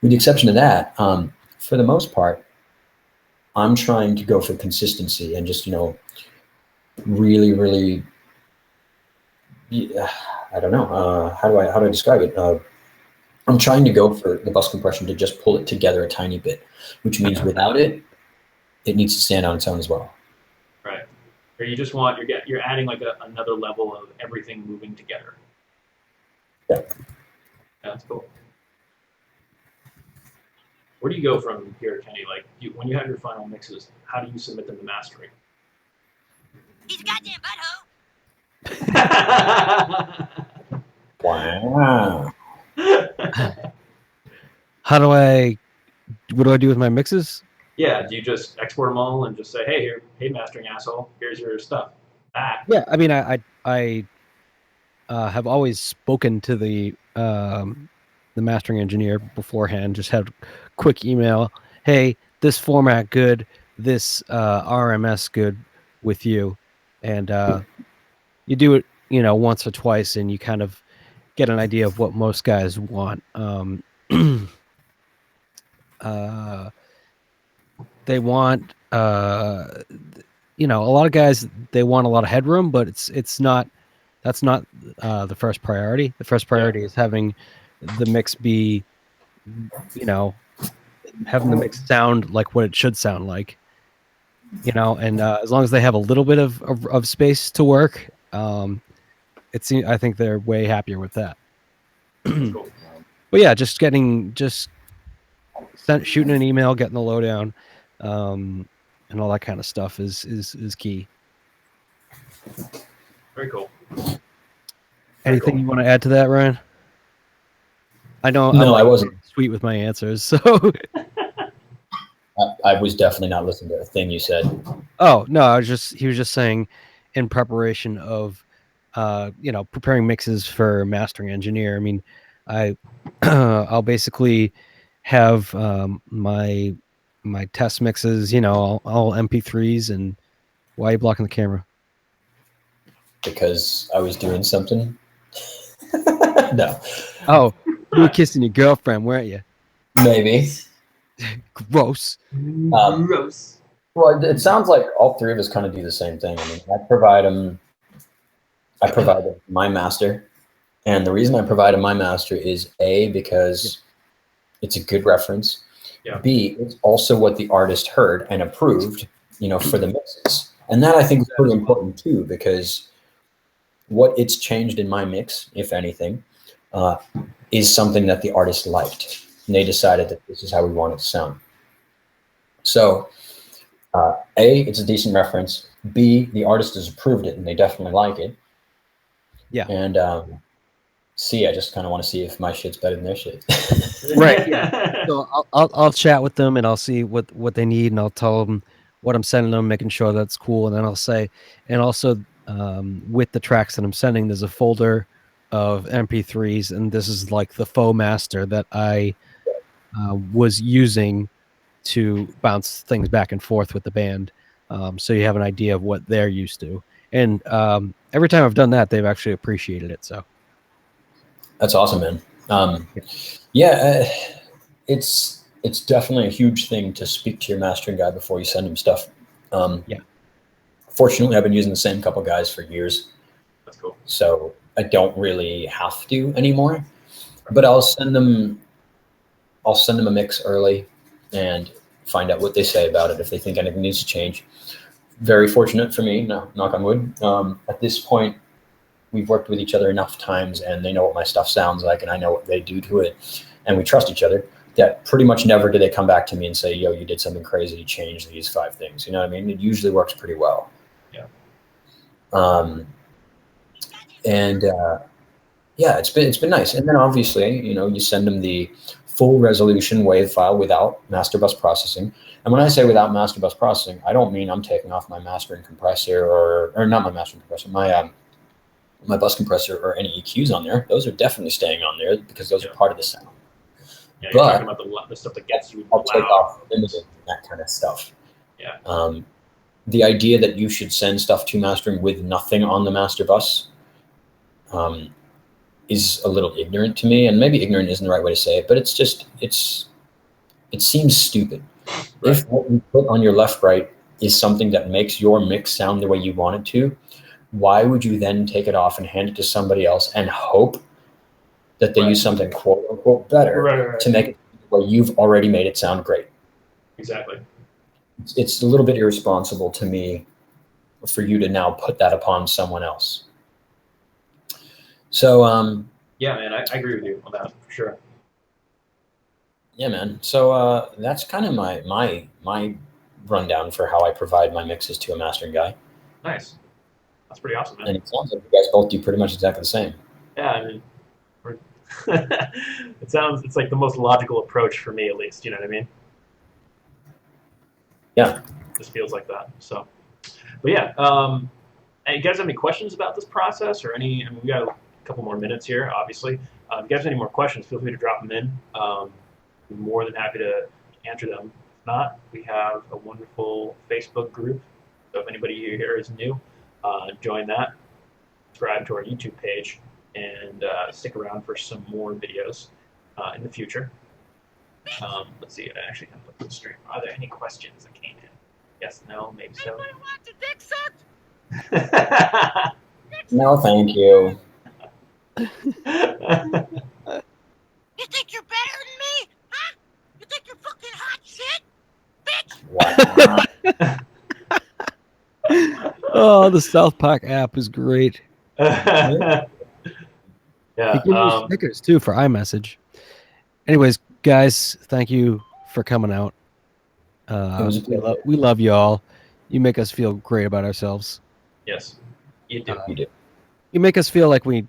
With the exception of that, for the most part, I'm trying to go for consistency and just, really, really, I don't know, how do I describe it? I'm trying to go for the bus compression to just pull it together a tiny bit, which means without it, it needs to stand on its own as well. Right. Or you just want you're adding like another level of everything moving together. Yeah. That's cool. Where do you go from here, Kenny? Like when you have your final mixes, how do you submit them to mastering? He's a goddamn butthole. Wow. What do I do with my mixes? Yeah, do you just export them all and just say, hey, mastering asshole, here's your stuff. Back. Yeah, I mean, I have always spoken to the mastering engineer beforehand. Just had a quick email. Hey, this format good. This RMS good with you, and you do it, once or twice, and you kind of get an idea of what most guys want. They want a lot of guys, they want a lot of headroom, but that's not the first priority. The first priority is having the mix be, having the mix sound like what it should sound like, and as long as they have a little bit of space to work, I think they're way happier with that. Cool. But yeah, shooting an email, getting the lowdown, and all that kind of stuff is key. Very cool. Anything you want to add to that, Ryan? I know. No, I wasn't sweet with my answers, so I was definitely not listening to a thing you said. Oh no, he was just saying, in preparation of, preparing mixes for mastering engineer. I mean, I'll basically have my test mixes, all MP3s. And why are you blocking the camera? Because I was doing something. No. Oh, you were kissing your girlfriend, weren't you? Maybe. Gross. Gross. Well, it sounds like all three of us kind of do the same thing. I mean, I provide them my master. And the reason I provide them my master is A, because it's a good reference. Yeah. B, it's also what the artist heard and approved, for the mixes. And that I think is pretty important too, because what it's changed in my mix, if anything, is something that the artist liked. And they decided that this is how we want it to sound. So, A, it's a decent reference. B, the artist has approved it and they definitely like it. Yeah. And C, I just kind of want to see if my shit's better than their shit. Right. Yeah. So I'll chat with them and I'll see what they need, and I'll tell them what I'm sending them, making sure that's cool. And then I'll say, and also with the tracks that I'm sending, there's a folder of MP3s, and this is like the faux master that I was using to bounce things back and forth with the band. So you have an idea of what they're used to. And every time I've done that, they've actually appreciated it. So that's awesome, man. It's definitely a huge thing to speak to your mastering guy before you send him stuff. Fortunately, I've been using the same couple guys for years, That's cool. so I don't really have to anymore. But I'll send them a mix early and find out what they say about it if they think anything needs to change. Very fortunate for me, no, knock on wood. At this point, we've worked with each other enough times, and they know what my stuff sounds like, and I know what they do to it, and we trust each other. That pretty much never do they come back to me and say, "Yo, you did something crazy. Change these 5 things." You know what I mean? It usually works pretty well. Yeah. And yeah, it's been nice. And then obviously, you send them the full resolution WAV file without master bus processing. And when I say without master bus processing, I don't mean I'm taking off my mastering compressor or not my mastering compressor, my bus compressor or any EQs on there. Those are definitely staying on there because those are part of the sound. Yeah, you're But talking about the stuff that gets you I'll loud. take off limiting, that kind of stuff. Yeah. The idea that you should send stuff to mastering with nothing on the master bus is a little ignorant to me, and maybe ignorant isn't the right way to say it, but it seems stupid. Right. If what you put on your left right is something that makes your mix sound the way you want it to, why would you then take it off and hand it to somebody else and hope that they use something quote unquote better to make it the way you've already made it sound great? Exactly. It's a little bit irresponsible to me for you to now put that upon someone else. So yeah, man, I agree with you on that for sure. Yeah, man. So that's kind of my rundown for how I provide my mixes to a mastering guy. Nice. That's pretty awesome, man. And it sounds like you guys both do pretty much exactly the same. Yeah, I mean, it's like the most logical approach for me, at least. You know what I mean? Yeah. Just feels like that. So, but yeah, you guys have any questions about this process or any? I mean, we got a couple more minutes here, obviously. If you guys have any more questions, feel free to drop them in. I'm more than happy to answer them. If not, we have a wonderful Facebook group. So if anybody here is new, join that. Subscribe to our YouTube page and stick around for some more videos in the future. Let's see. I actually kind of looked at the stream. Are there any questions that came in? Yes, no, maybe so. Anybody want the dick sucked? No, thank you. You think you're better than me? Huh? You think you're fucking hot shit? Bitch! Wow. Oh, the South Park app is great. Yeah. You can use stickers too for iMessage. Anyways, guys, thank you for coming out. We love you all. You make us feel great about ourselves. Yes, you do. You do. You make us feel like we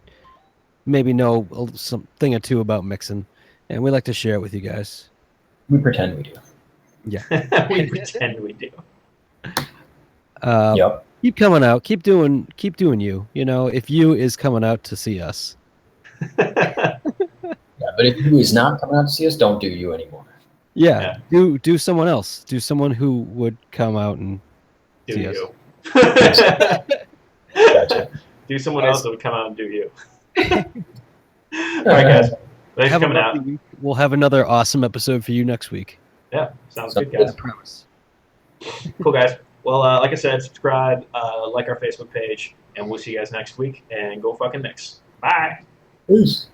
maybe know something or two about mixing, and we like to share it with you guys. We pretend we do. Yeah. We pretend we do. Yep. Keep coming out. Keep doing you. You know, if you is coming out to see us. Yeah, but if you is not coming out to see us, don't do you anymore. Yeah. Do someone else. Do someone who would come out and see you. us. Gotcha. Do someone else that would come out and do you. All right, guys. Thanks for coming out. Week. We'll have another awesome episode for you next week. Yeah, sounds good, guys. I promise. Cool, guys. Well, like I said, subscribe, like our Facebook page, and we'll see you guys next week. And go fucking mix. Bye. Peace.